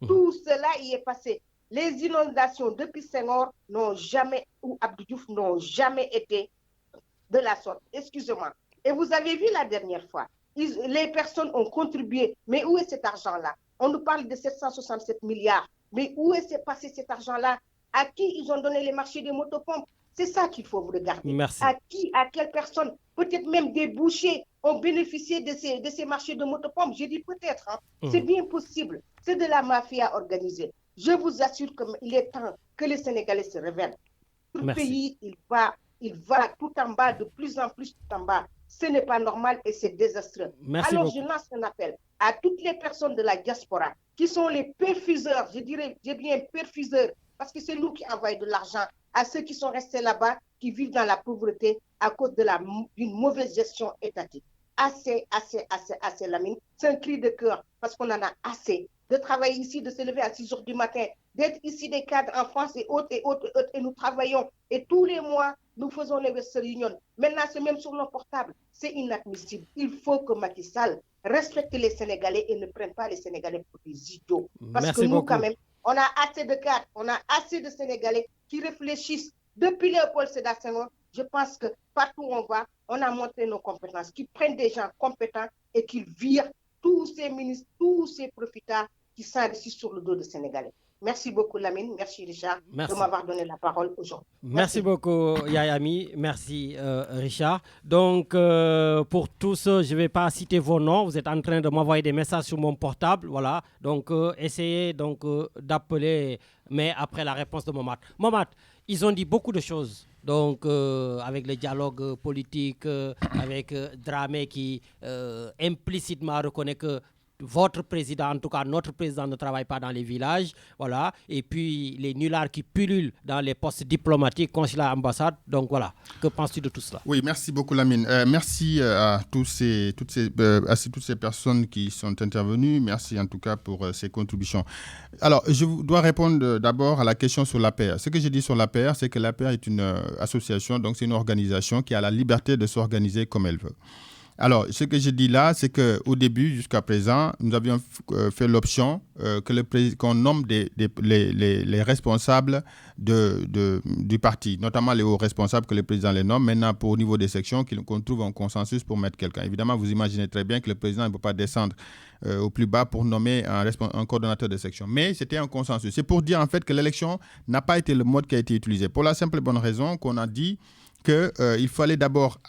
Tout cela y est passé. Les inondations depuis Senghor n'ont jamais, ou Abdou Diouf n'ont jamais été de la sorte. Excusez-moi. Et vous avez vu la dernière fois, les personnes ont contribué. Mais où est cet argent-là? On nous parle de 767 milliards. Mais où est passé cet argent-là? À qui ils ont donné les marchés des motopompes? C'est ça qu'il faut vous regarder. Merci. À qui, à quelle personne? Peut-être même des bouchers ont bénéficié de ces marchés de motopompes. Je dis peut-être. C'est bien possible. C'est de la mafia organisée. Je vous assure qu'il est temps que les Sénégalais se révèlent. Le pays, il va tout en bas, de plus en plus tout en bas. Ce n'est pas normal et c'est désastreux. Merci Alors, beaucoup. je lance un appel à toutes les personnes de la diaspora qui sont les perfuseurs, je dirais, j'ai bien perfuseurs, parce que c'est nous qui envoyons de l'argent à ceux qui sont restés là-bas, qui vivent dans la pauvreté à cause d'une mauvaise gestion étatique. Assez, Lamine. C'est un cri de cœur parce qu'on en a assez de travailler ici, de se lever à 6 heures du matin, d'être ici des cadres en France et autres, et nous travaillons. Et tous les mois, nous faisons les Western Union. Maintenant, c'est même sur nos portables. C'est inadmissible. Il faut que Macky Sall respecte les Sénégalais et ne prenne pas les Sénégalais pour des idiots. Parce que nous, quand même, on a assez de cadres, on a assez de Sénégalais qui réfléchissent. Depuis Léopold Sédar Senghor, je pense que partout où on va, on a montré nos compétences, qui prennent des gens compétents et qui virent tous ces ministres, tous ces profiteurs qui s'enrichissent sur le dos des Sénégalais. Merci beaucoup, Lamine. Merci, Richard, de m'avoir donné la parole aujourd'hui. Merci beaucoup, Yayami. Merci, Richard. Donc, pour tous, je ne vais pas citer vos noms. Vous êtes en train de m'envoyer des messages sur mon portable. Voilà. Donc, essayez d'appeler, mais après la réponse de Momat. Momat, ils ont dit beaucoup de choses. Donc, avec le dialogue politique, avec Dramé qui implicitement reconnaît que votre président, en tout cas notre président, ne travaille pas dans les villages, voilà, et puis les nullards qui pullulent dans les postes diplomatiques, consulats, ambassades. Donc voilà, que penses-tu de tout cela? Oui, merci beaucoup Lamine. Merci à toutes ces personnes qui sont intervenues. Merci en tout cas pour ces contributions. Alors, je dois répondre d'abord à la question sur l'APR. Ce que j'ai dit sur l'APR, c'est que l'APR est une association, donc c'est une organisation qui a la liberté de s'organiser comme elle veut. Alors, ce que je dis là, c'est qu'au début, jusqu'à présent, nous avions fait l'option qu'on nomme les responsables du parti, notamment les hauts responsables que le président les nomme. Maintenant, au niveau des sections, qu'on trouve un consensus pour mettre quelqu'un. Évidemment, vous imaginez très bien que le président ne peut pas descendre au plus bas pour nommer un coordonnateur de section. Mais c'était un consensus. C'est pour dire en fait que l'élection n'a pas été le mode qui a été utilisé. Pour la simple et bonne raison qu'on a dit qu'il fallait d'abord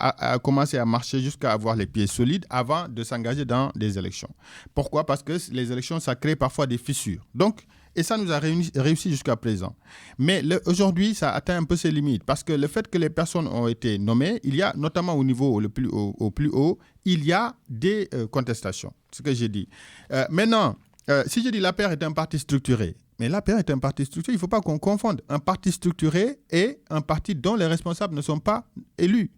commencer à marcher jusqu'à avoir les pieds solides avant de s'engager dans des élections. Pourquoi? Parce que les élections, ça crée parfois des fissures. Donc, et ça nous a réussi jusqu'à présent. Mais aujourd'hui, ça atteint un peu ses limites parce que le fait que les personnes ont été nommées, il y a notamment au niveau au plus haut, il y a des contestations. C'est ce que j'ai dit. Maintenant, si je dis l'APR est un parti structuré, Mais l'APR est un parti structuré. Il ne faut pas qu'on confonde un parti structuré et un parti dont les responsables ne sont pas élus.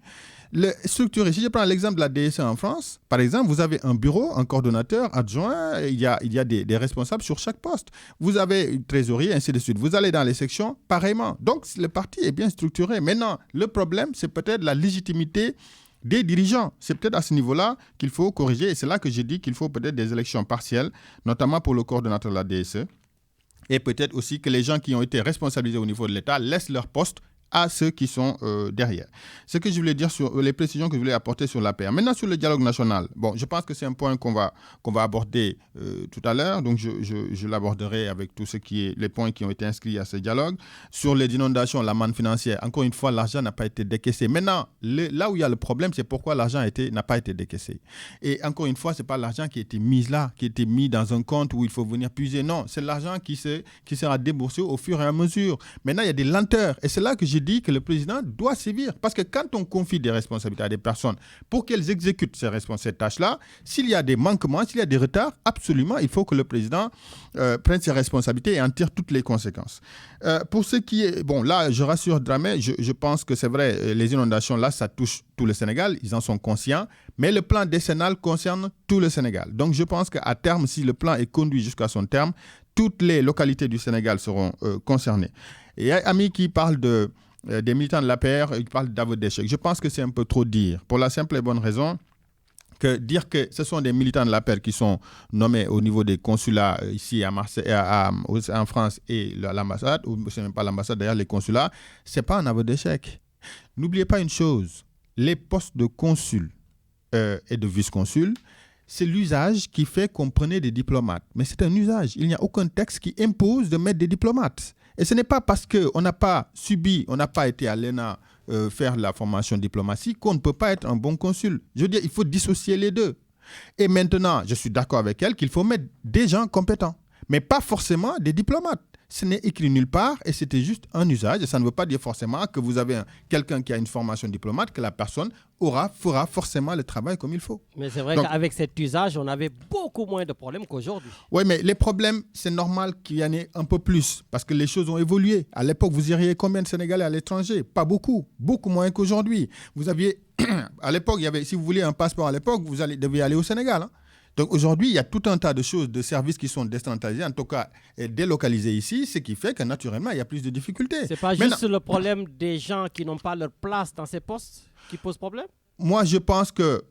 Structuré, si je prends l'exemple de la DSE en France, par exemple, vous avez un bureau, un coordonnateur, adjoint, il y a des responsables sur chaque poste. Vous avez une trésorerie, ainsi de suite. Vous allez dans les sections, pareillement. Donc, le parti est bien structuré. Maintenant, le problème, c'est peut-être la légitimité des dirigeants. C'est peut-être à ce niveau-là qu'il faut corriger. Et c'est là que j'ai dit qu'il faut peut-être des élections partielles, notamment pour le coordonnateur de la DSE. Et peut-être aussi que les gens qui ont été responsabilisés au niveau de l'État laissent leur poste à ceux qui sont derrière. Ce que je voulais dire sur les précisions que je voulais apporter sur l'APR. Maintenant, sur le dialogue national, bon, je pense que c'est un point qu'on va aborder tout à l'heure. Donc, je l'aborderai avec tout ce qui est les points qui ont été inscrits à ce dialogue. Sur les inondations, la manne financière, encore une fois, l'argent n'a pas été décaissé. Maintenant, là où il y a le problème, c'est pourquoi l'argent n'a pas été décaissé. Et encore une fois, ce n'est pas l'argent qui a été mis là, qui a été mis dans un compte où il faut venir puiser. Non, c'est l'argent qui sera déboursé au fur et à mesure. Maintenant, il y a des lenteurs. Et c'est là que j'ai dit que le président doit sévir. Parce que quand on confie des responsabilités à des personnes pour qu'elles exécutent ces tâches-là, s'il y a des manquements, s'il y a des retards, absolument, il faut que le président prenne ses responsabilités et en tire toutes les conséquences. Pour ce qui est... Bon, là, je rassure Dramé, je pense que c'est vrai, les inondations, là, ça touche tout le Sénégal, ils en sont conscients, mais le plan décennal concerne tout le Sénégal. Donc, je pense qu'à terme, si le plan est conduit jusqu'à son terme, toutes les localités du Sénégal seront concernées. Et Ami qui parle des militants de l'APR, ils parlent d'aveu d'échec. Je pense que c'est un peu trop dire, pour la simple et bonne raison que dire que ce sont des militants de l'APR qui sont nommés au niveau des consulats ici à Marseille, en France et l'ambassade, ou c'est même pas l'ambassade, d'ailleurs les consulats, c'est pas un aveu d'échec. N'oubliez pas une chose, les postes de consul et de vice-consul, c'est l'usage qui fait qu'on prenait des diplomates. Mais c'est un usage. Il n'y a aucun texte qui impose de mettre des diplomates. Et ce n'est pas parce qu'on n'a pas subi, on n'a pas été à l'ENA faire la formation diplomatie qu'on ne peut pas être un bon consul. Je veux dire, il faut dissocier les deux. Et maintenant, je suis d'accord avec elle qu'il faut mettre des gens compétents, mais pas forcément des diplomates. Ce n'est écrit nulle part et c'était juste un usage. Et ça ne veut pas dire forcément que vous avez quelqu'un qui a une formation diplomate, que la personne fera forcément le travail comme il faut. Mais c'est vrai qu'avec cet usage, on avait beaucoup moins de problèmes qu'aujourd'hui. Oui, mais les problèmes, c'est normal qu'il y en ait un peu plus parce que les choses ont évolué. À l'époque, vous iriez combien de Sénégalais à l'étranger? Pas beaucoup, beaucoup moins qu'aujourd'hui. Vous aviez, à l'époque, si vous vouliez un passeport à l'époque, vous deviez aller au Sénégal, hein. Donc aujourd'hui, il y a tout un tas de choses, de services qui sont décentralisés, en tout cas délocalisés ici, ce qui fait que naturellement, il y a plus de difficultés. Ce n'est pas juste le problème des gens qui n'ont pas leur place dans ces postes qui pose problème? Moi, je pense que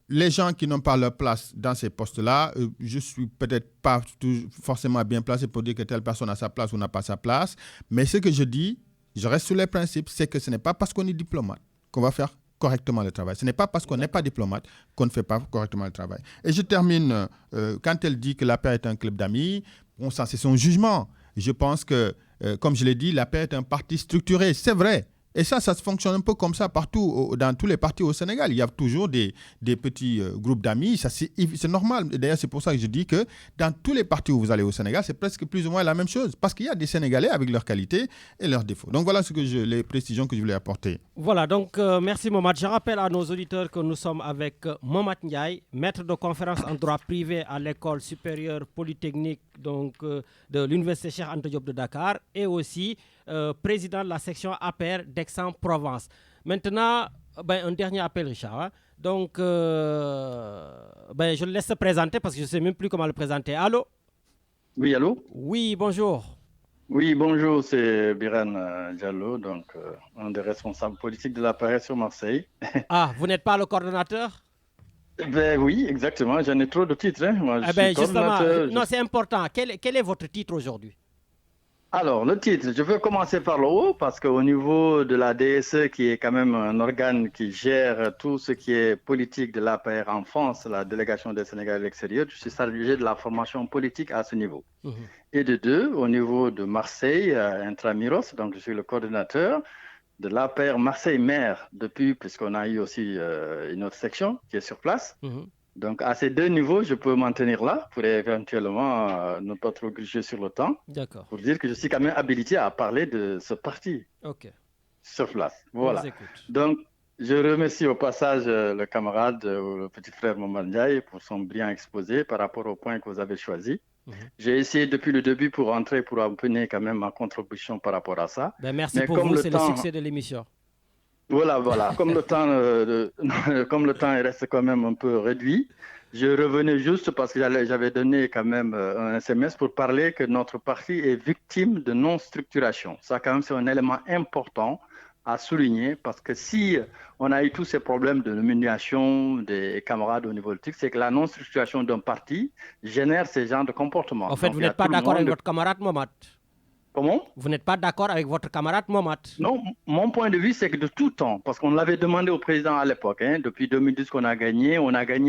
les gens qui n'ont pas leur place dans ces postes-là, je ne suis peut-être pas forcément bien placé pour dire que telle personne a sa place ou n'a pas sa place, mais ce que je dis, je reste sur les principes, c'est que ce n'est pas parce qu'on est diplomate qu'on va faire correctement le travail. Ce n'est pas parce qu'on n'est pas diplomate qu'on ne fait pas correctement le travail. Et je termine, quand elle dit que l'APR est un club d'amis, bon, ça c'est son jugement. Je pense que, comme je l'ai dit, l'APR est un parti structuré, c'est vrai. Et ça se fonctionne un peu comme ça partout, dans tous les partis au Sénégal. Il y a toujours des petits groupes d'amis, ça c'est normal. D'ailleurs, c'est pour ça que je dis que dans tous les partis où vous allez au Sénégal, c'est presque plus ou moins la même chose. Parce qu'il y a des Sénégalais avec leurs qualités et leurs défauts. Donc voilà les précisions que je voulais apporter. Voilà, donc merci Momad. Je rappelle à nos auditeurs que nous sommes avec Momad Ndiaye, maître de conférence en droit privé à l'école supérieure polytechnique donc, de l'Université Cheikh Anta Diop de Dakar et aussi président de la section APR d'Aix-en-Provence. Maintenant, un dernier appel, Richard. Hein. Donc, je le laisse se présenter parce que je ne sais même plus comment le présenter. Allô? Oui, allô? Oui, bonjour. Oui, bonjour, c'est Biran Diallo, donc un des responsables politiques de l'APR sur Marseille. Ah, vous n'êtes pas le coordonnateur? Oui, exactement. J'en ai trop de titres. Hein. Moi, je suis justement, non, c'est important. Quel est votre titre aujourd'hui? Alors, le titre, je veux commencer par le haut parce qu'au niveau de la DSE, qui est quand même un organe qui gère tout ce qui est politique de l'APR en France, la délégation des Sénégalais à l'extérieur, je suis chargé de la formation politique à ce niveau. Et de deux, au niveau de Marseille, Intramuros, donc je suis le coordinateur de l'APR Marseille-Maire depuis, puisqu'on a eu aussi une autre section qui est sur place. Donc, à ces deux niveaux, je peux m'en tenir là pour éventuellement ne pas trop gruger sur le temps. D'accord. Pour dire que je suis quand même habilité à parler de ce parti sur place. Voilà. Donc, je remercie au passage le camarade ou le petit frère Momad Ndiaye pour son brillant exposé par rapport au point que vous avez choisi. J'ai essayé depuis le début pour entrer, pour amener quand même ma contribution par rapport à ça. Merci Mais pour comme vous, le c'est temps... le succès de l'émission. Voilà. Comme le temps reste quand même un peu réduit, je revenais juste parce que j'avais donné quand même un SMS pour parler que notre parti est victime de non-structuration. Ça, quand même, c'est un élément important à souligner parce que si on a eu tous ces problèmes de nomination des camarades au niveau politique, c'est que la non-structuration d'un parti génère ces genres de comportements. En fait, vous n'êtes pas d'accord avec votre camarade Mohamed? Comment? Vous n'êtes pas d'accord avec votre camarade Mohamed? Non, mon point de vue, c'est que de tout temps, parce qu'on l'avait demandé au président à l'époque, depuis 2010 qu'on a gagné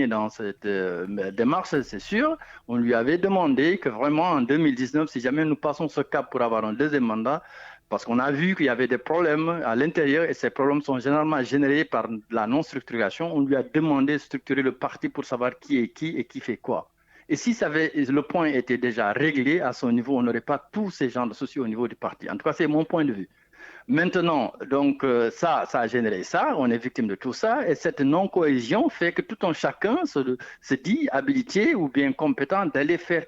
dans cette démarche, c'est sûr. On lui avait demandé que vraiment en 2019, si jamais nous passons ce cap pour avoir un deuxième mandat, parce qu'on a vu qu'il y avait des problèmes à l'intérieur et ces problèmes sont généralement générés par la non-structuration, on lui a demandé de structurer le parti pour savoir qui est qui et qui fait quoi. Et si le point était déjà réglé à son niveau, on n'aurait pas tous ces genres de soucis au niveau du parti. En tout cas, c'est mon point de vue. Maintenant, donc, ça a généré ça, on est victime de tout ça, et cette non-cohésion fait que tout un chacun se dit habilité ou bien compétent d'aller faire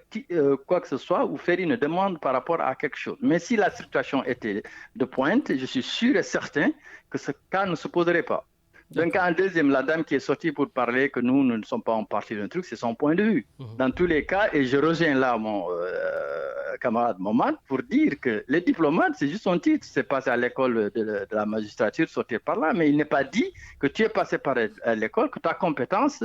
quoi que ce soit ou faire une demande par rapport à quelque chose. Mais si la situation était de pointe, je suis sûr et certain que ce cas ne se poserait pas. Donc, en deuxième, la dame qui est sortie pour parler que nous ne sommes pas en partie d'un truc, c'est son point de vue. Dans tous les cas, et je rejoins là mon camarade Mohamed pour dire que les diplomates, c'est juste son titre. C'est passé à l'école de la magistrature, sortir par là, mais il n'est pas dit que tu es passé par l'école, que ta compétence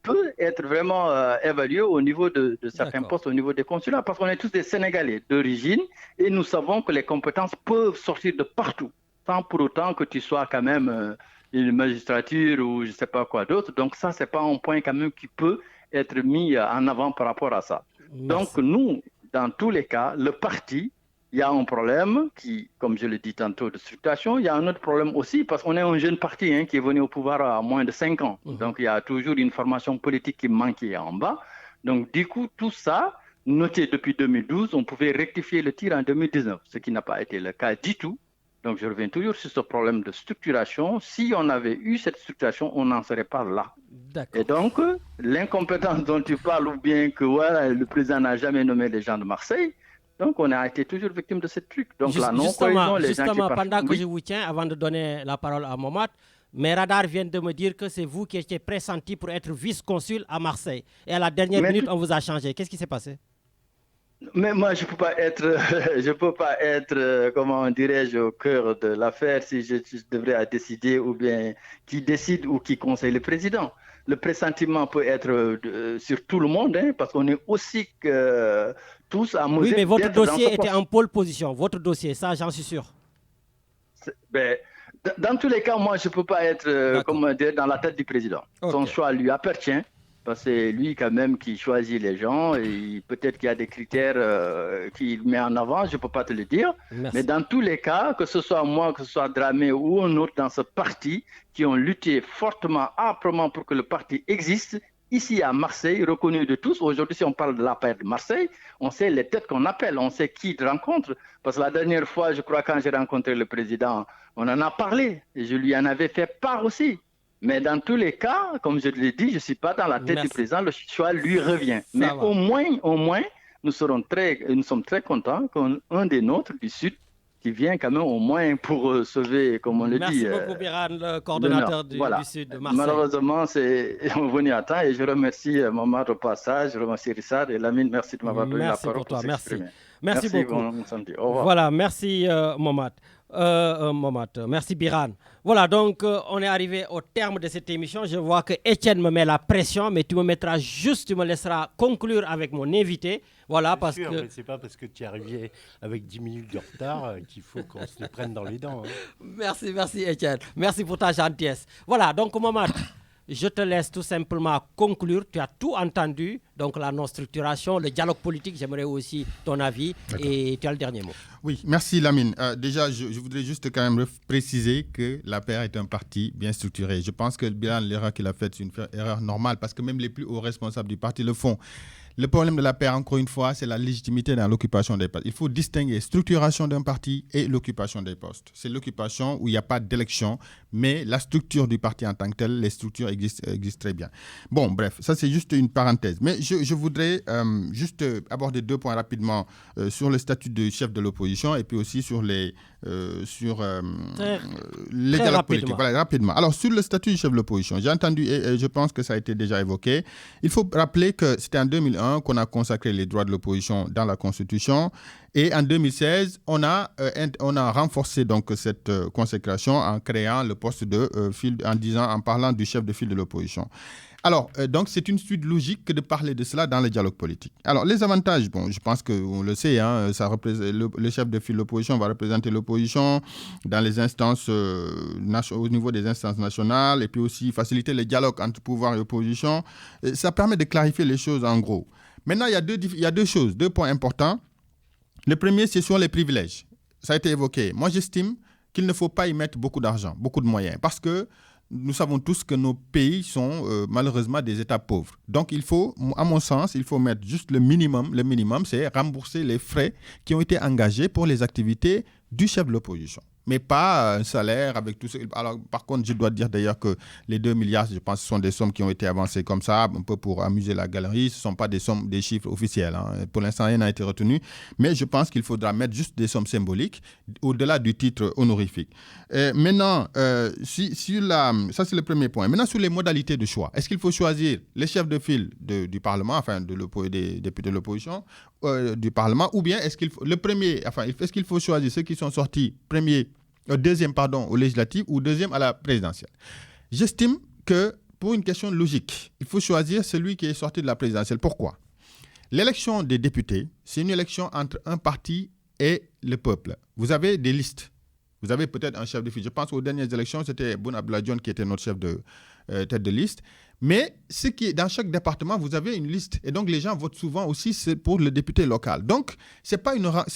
peut être vraiment évaluée au niveau de certains postes, au niveau des consulats, parce qu'on est tous des Sénégalais d'origine et nous savons que les compétences peuvent sortir de partout, sans pour autant que tu sois quand même... une magistrature ou je ne sais pas quoi d'autre. Donc ça, ce n'est pas un point quand même qui peut être mis en avant par rapport à ça. Merci. Donc nous, dans tous les cas, le parti, il y a un problème qui, comme je l'ai dit tantôt, de structuration. Il y a un autre problème aussi parce qu'on est un jeune parti qui est venu au pouvoir à moins de 5 ans. Donc il y a toujours une formation politique qui manquait en bas. Donc du coup, tout ça, noté depuis 2012, on pouvait rectifier le tir en 2019, ce qui n'a pas été le cas du tout. Donc, je reviens toujours sur ce problème de structuration. Si on avait eu cette structuration, on n'en serait pas là. Et donc, l'incompétence dont tu parles, ou bien que voilà, le président n'a jamais nommé les gens de Marseille, donc on a été toujours victime de ce truc. Donc, la non-cohésion, les gens qui pendant que je vous tiens, avant de donner la parole à Mohamed, mes radars viennent de me dire que c'est vous qui étiez pressenti pour être vice-consul à Marseille. Et à la dernière minute, on vous a changé. Qu'est-ce qui s'est passé? Mais moi, je ne peux pas être, comment dirais-je, au cœur de l'affaire si je devrais décider ou bien qui décide ou qui conseille le président. Le pressentiment peut être sur tout le monde, parce qu'on est aussi tous à mesure. Oui, mais votre dossier était en pole position. Votre dossier, ça, j'en suis sûr. Dans tous les cas, moi, je ne peux pas être, comment dire, dans la tête du président. Son choix lui appartient. Parce que c'est lui quand même qui choisit les gens et peut-être qu'il y a des critères qu'il met en avant, je ne peux pas te le dire. Merci. Mais dans tous les cas, que ce soit moi, que ce soit Dramé ou un autre dans ce parti, qui ont lutté fortement, âprement pour que le parti existe, ici à Marseille, reconnu de tous. Aujourd'hui, si on parle de l'APR de Marseille, on sait les têtes qu'on appelle, on sait qui il rencontre. Parce que la dernière fois, je crois, quand j'ai rencontré le président, on en a parlé et je lui en avais fait part aussi. Mais dans tous les cas, comme je l'ai dit, je ne suis pas dans la tête du président, le choix lui revient. Mais au moins, nous sommes très contents qu'un des nôtres du Sud, qui vient quand même au moins pour sauver, comme on le dit. Merci beaucoup, Biran, le coordonnateur du Sud de Marseille. Malheureusement, c'est venu à temps et je remercie Mohamed au passage, je remercie Richard et Lamine, merci de m'avoir donné la parole pour toi. Merci beaucoup. Au revoir. Voilà, merci Mohamed. Merci Biran. Voilà, donc on est arrivé au terme de cette émission. Je vois que Étienne me met la pression, mais tu me laisseras conclure avec mon invité. Voilà, parce que c'est pas parce que tu es arrivé avec 10 minutes de retard qu'il faut qu'on se les prenne dans les dents. Merci Étienne. Merci pour ta gentillesse. Voilà, donc Mohamed, je te laisse tout simplement conclure. Tu as tout entendu. Donc la non-structuration, le dialogue politique, j'aimerais aussi ton avis. Et tu as le dernier mot. Oui, merci Lamine. Déjà, je voudrais juste quand même préciser que l'APR est un parti bien structuré. Je pense que l'erreur qu'il a faite, c'est une erreur normale parce que même les plus hauts responsables du parti le font. Le problème de l'APR, encore une fois, c'est la légitimité dans l'occupation des postes. Il faut distinguer structuration d'un parti et l'occupation des postes. C'est l'occupation où il n'y a pas d'élection, mais la structure du parti en tant que telle, les structures existent très bien. Bon, bref, ça c'est juste une parenthèse. Mais je voudrais juste aborder 2 points rapidement sur le statut de chef de l'opposition et puis aussi sur les dialogues politiques. Voilà, rapidement. Alors, sur le statut du chef de l'opposition, j'ai entendu et je pense que ça a été déjà évoqué. Il faut rappeler que c'était en 2001 qu'on a consacré les droits de l'opposition dans la Constitution. Et en 2016, on a renforcé donc cette consécration en créant le poste de en parlant du chef de file de l'opposition. Alors, donc, c'est une suite logique que de parler de cela dans le dialogue politique. Alors, les avantages, bon, je pense qu'on le sait, hein, le chef de file de l'opposition va représenter l'opposition dans les instances, au niveau des instances nationales, et puis aussi faciliter le dialogue entre pouvoir et opposition. Ça permet de clarifier les choses en gros. Maintenant, il y a 2 points importants. Le premier, c'est sur les privilèges. Ça a été évoqué. Moi, j'estime qu'il ne faut pas y mettre beaucoup d'argent, beaucoup de moyens, parce que nous savons tous que nos pays sont malheureusement des États pauvres. Donc, à mon sens, il faut mettre juste le minimum. Le minimum, c'est rembourser les frais qui ont été engagés pour les activités du chef de l'opposition. Mais pas un salaire avec tout ça. Alors, par contre, je dois dire d'ailleurs que les 2 milliards, je pense, ce sont des sommes qui ont été avancées comme ça, un peu pour amuser la galerie. Ce ne sont pas des chiffres officiels. Hein. Pour l'instant, rien n'a été retenu. Mais je pense qu'il faudra mettre juste des sommes symboliques au-delà du titre honorifique. Maintenant, ça, c'est le premier point. Maintenant, sur les modalités de choix. Est-ce qu'il faut choisir les chefs de file du Parlement, enfin, des députés de l'opposition, du Parlement, ou bien est-ce qu'il faut choisir ceux qui sont sortis deuxième aux législatives ou deuxième à la présidentielle? J'estime que pour une question logique, il faut choisir celui qui est sorti de la présidentielle. Pourquoi? L'élection des députés, c'est une élection entre un parti et le peuple. Vous avez des listes. Vous avez peut-être un chef de file. Je pense aux dernières élections, c'était Boun Abdallah Dionne qui était notre chef de tête de liste. Mais dans chaque département, vous avez une liste. Et donc, les gens votent souvent aussi pour le député local. Donc, c'est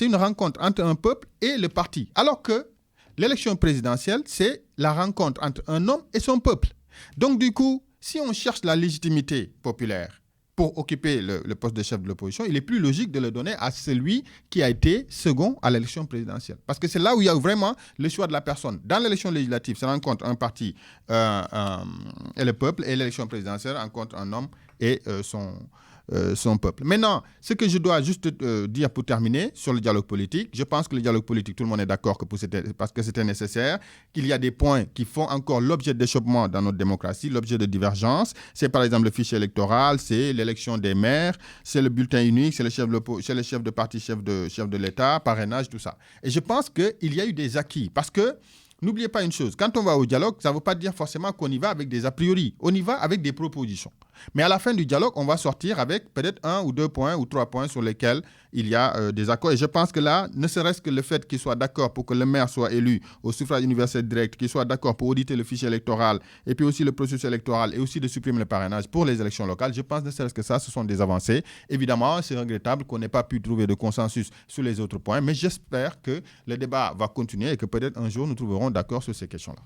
une rencontre entre un peuple et le parti. Alors que l'élection présidentielle, c'est la rencontre entre un homme et son peuple. Donc, du coup, si on cherche la légitimité populaire pour occuper le poste de chef de l'opposition, il est plus logique de le donner à celui qui a été second à l'élection présidentielle. Parce que c'est là où il y a vraiment le choix de la personne. Dans l'élection législative, ça rencontre un parti et le peuple, et l'élection présidentielle rencontre un homme et son peuple. Maintenant, ce que je dois juste dire pour terminer sur le dialogue politique, je pense que le dialogue politique, tout le monde est d'accord parce que c'était nécessaire, qu'il y a des points qui font encore l'objet d'échappement dans notre démocratie, l'objet de divergence. C'est par exemple le fichier électoral, c'est l'élection des maires, c'est le bulletin unique, c'est le chef de parti, chef de l'État, parrainage, tout ça. Et je pense qu'il y a eu des acquis parce que n'oubliez pas une chose, quand on va au dialogue, ça ne veut pas dire forcément qu'on y va avec des a priori. On y va avec des propositions. Mais à la fin du dialogue, on va sortir avec peut-être 1 ou 2 points ou 3 points sur lesquels il y a des accords. Et je pense que là, ne serait-ce que le fait qu'ils soient d'accord pour que le maire soit élu au suffrage universel direct, qu'ils soient d'accord pour auditer le fichier électoral et puis aussi le processus électoral et aussi de supprimer le parrainage pour les élections locales, je pense ne serait-ce que ça, ce sont des avancées. Évidemment, c'est regrettable qu'on n'ait pas pu trouver de consensus sur les autres points, mais j'espère que le débat va continuer et que peut-être un jour nous trouverons d'accord sur ces questions-là.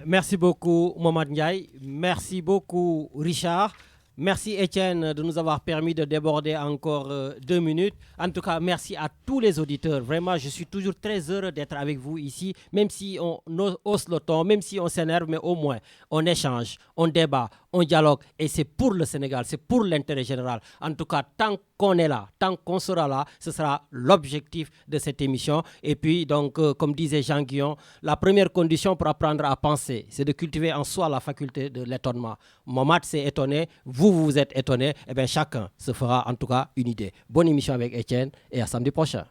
Merci beaucoup, Mohamed Ndiaye. Merci beaucoup, Richard. Merci, Étienne, de nous avoir permis de déborder encore 2 minutes. En tout cas, merci à tous les auditeurs. Vraiment, je suis toujours très heureux d'être avec vous ici, même si on hausse le ton, même si on s'énerve, mais au moins, on échange, on débat, on dialogue. Et c'est pour le Sénégal, c'est pour l'intérêt général. En tout cas, tant qu'on est là, tant qu'on sera là, ce sera l'objectif de cette émission. Et puis, donc, comme disait Jean Guillon, la première condition pour apprendre à penser, c'est de cultiver en soi la faculté de l'étonnement. Mohamed s'est étonné, vous êtes étonné, eh bien chacun se fera en tout cas une idée. Bonne émission avec Étienne et à samedi prochain.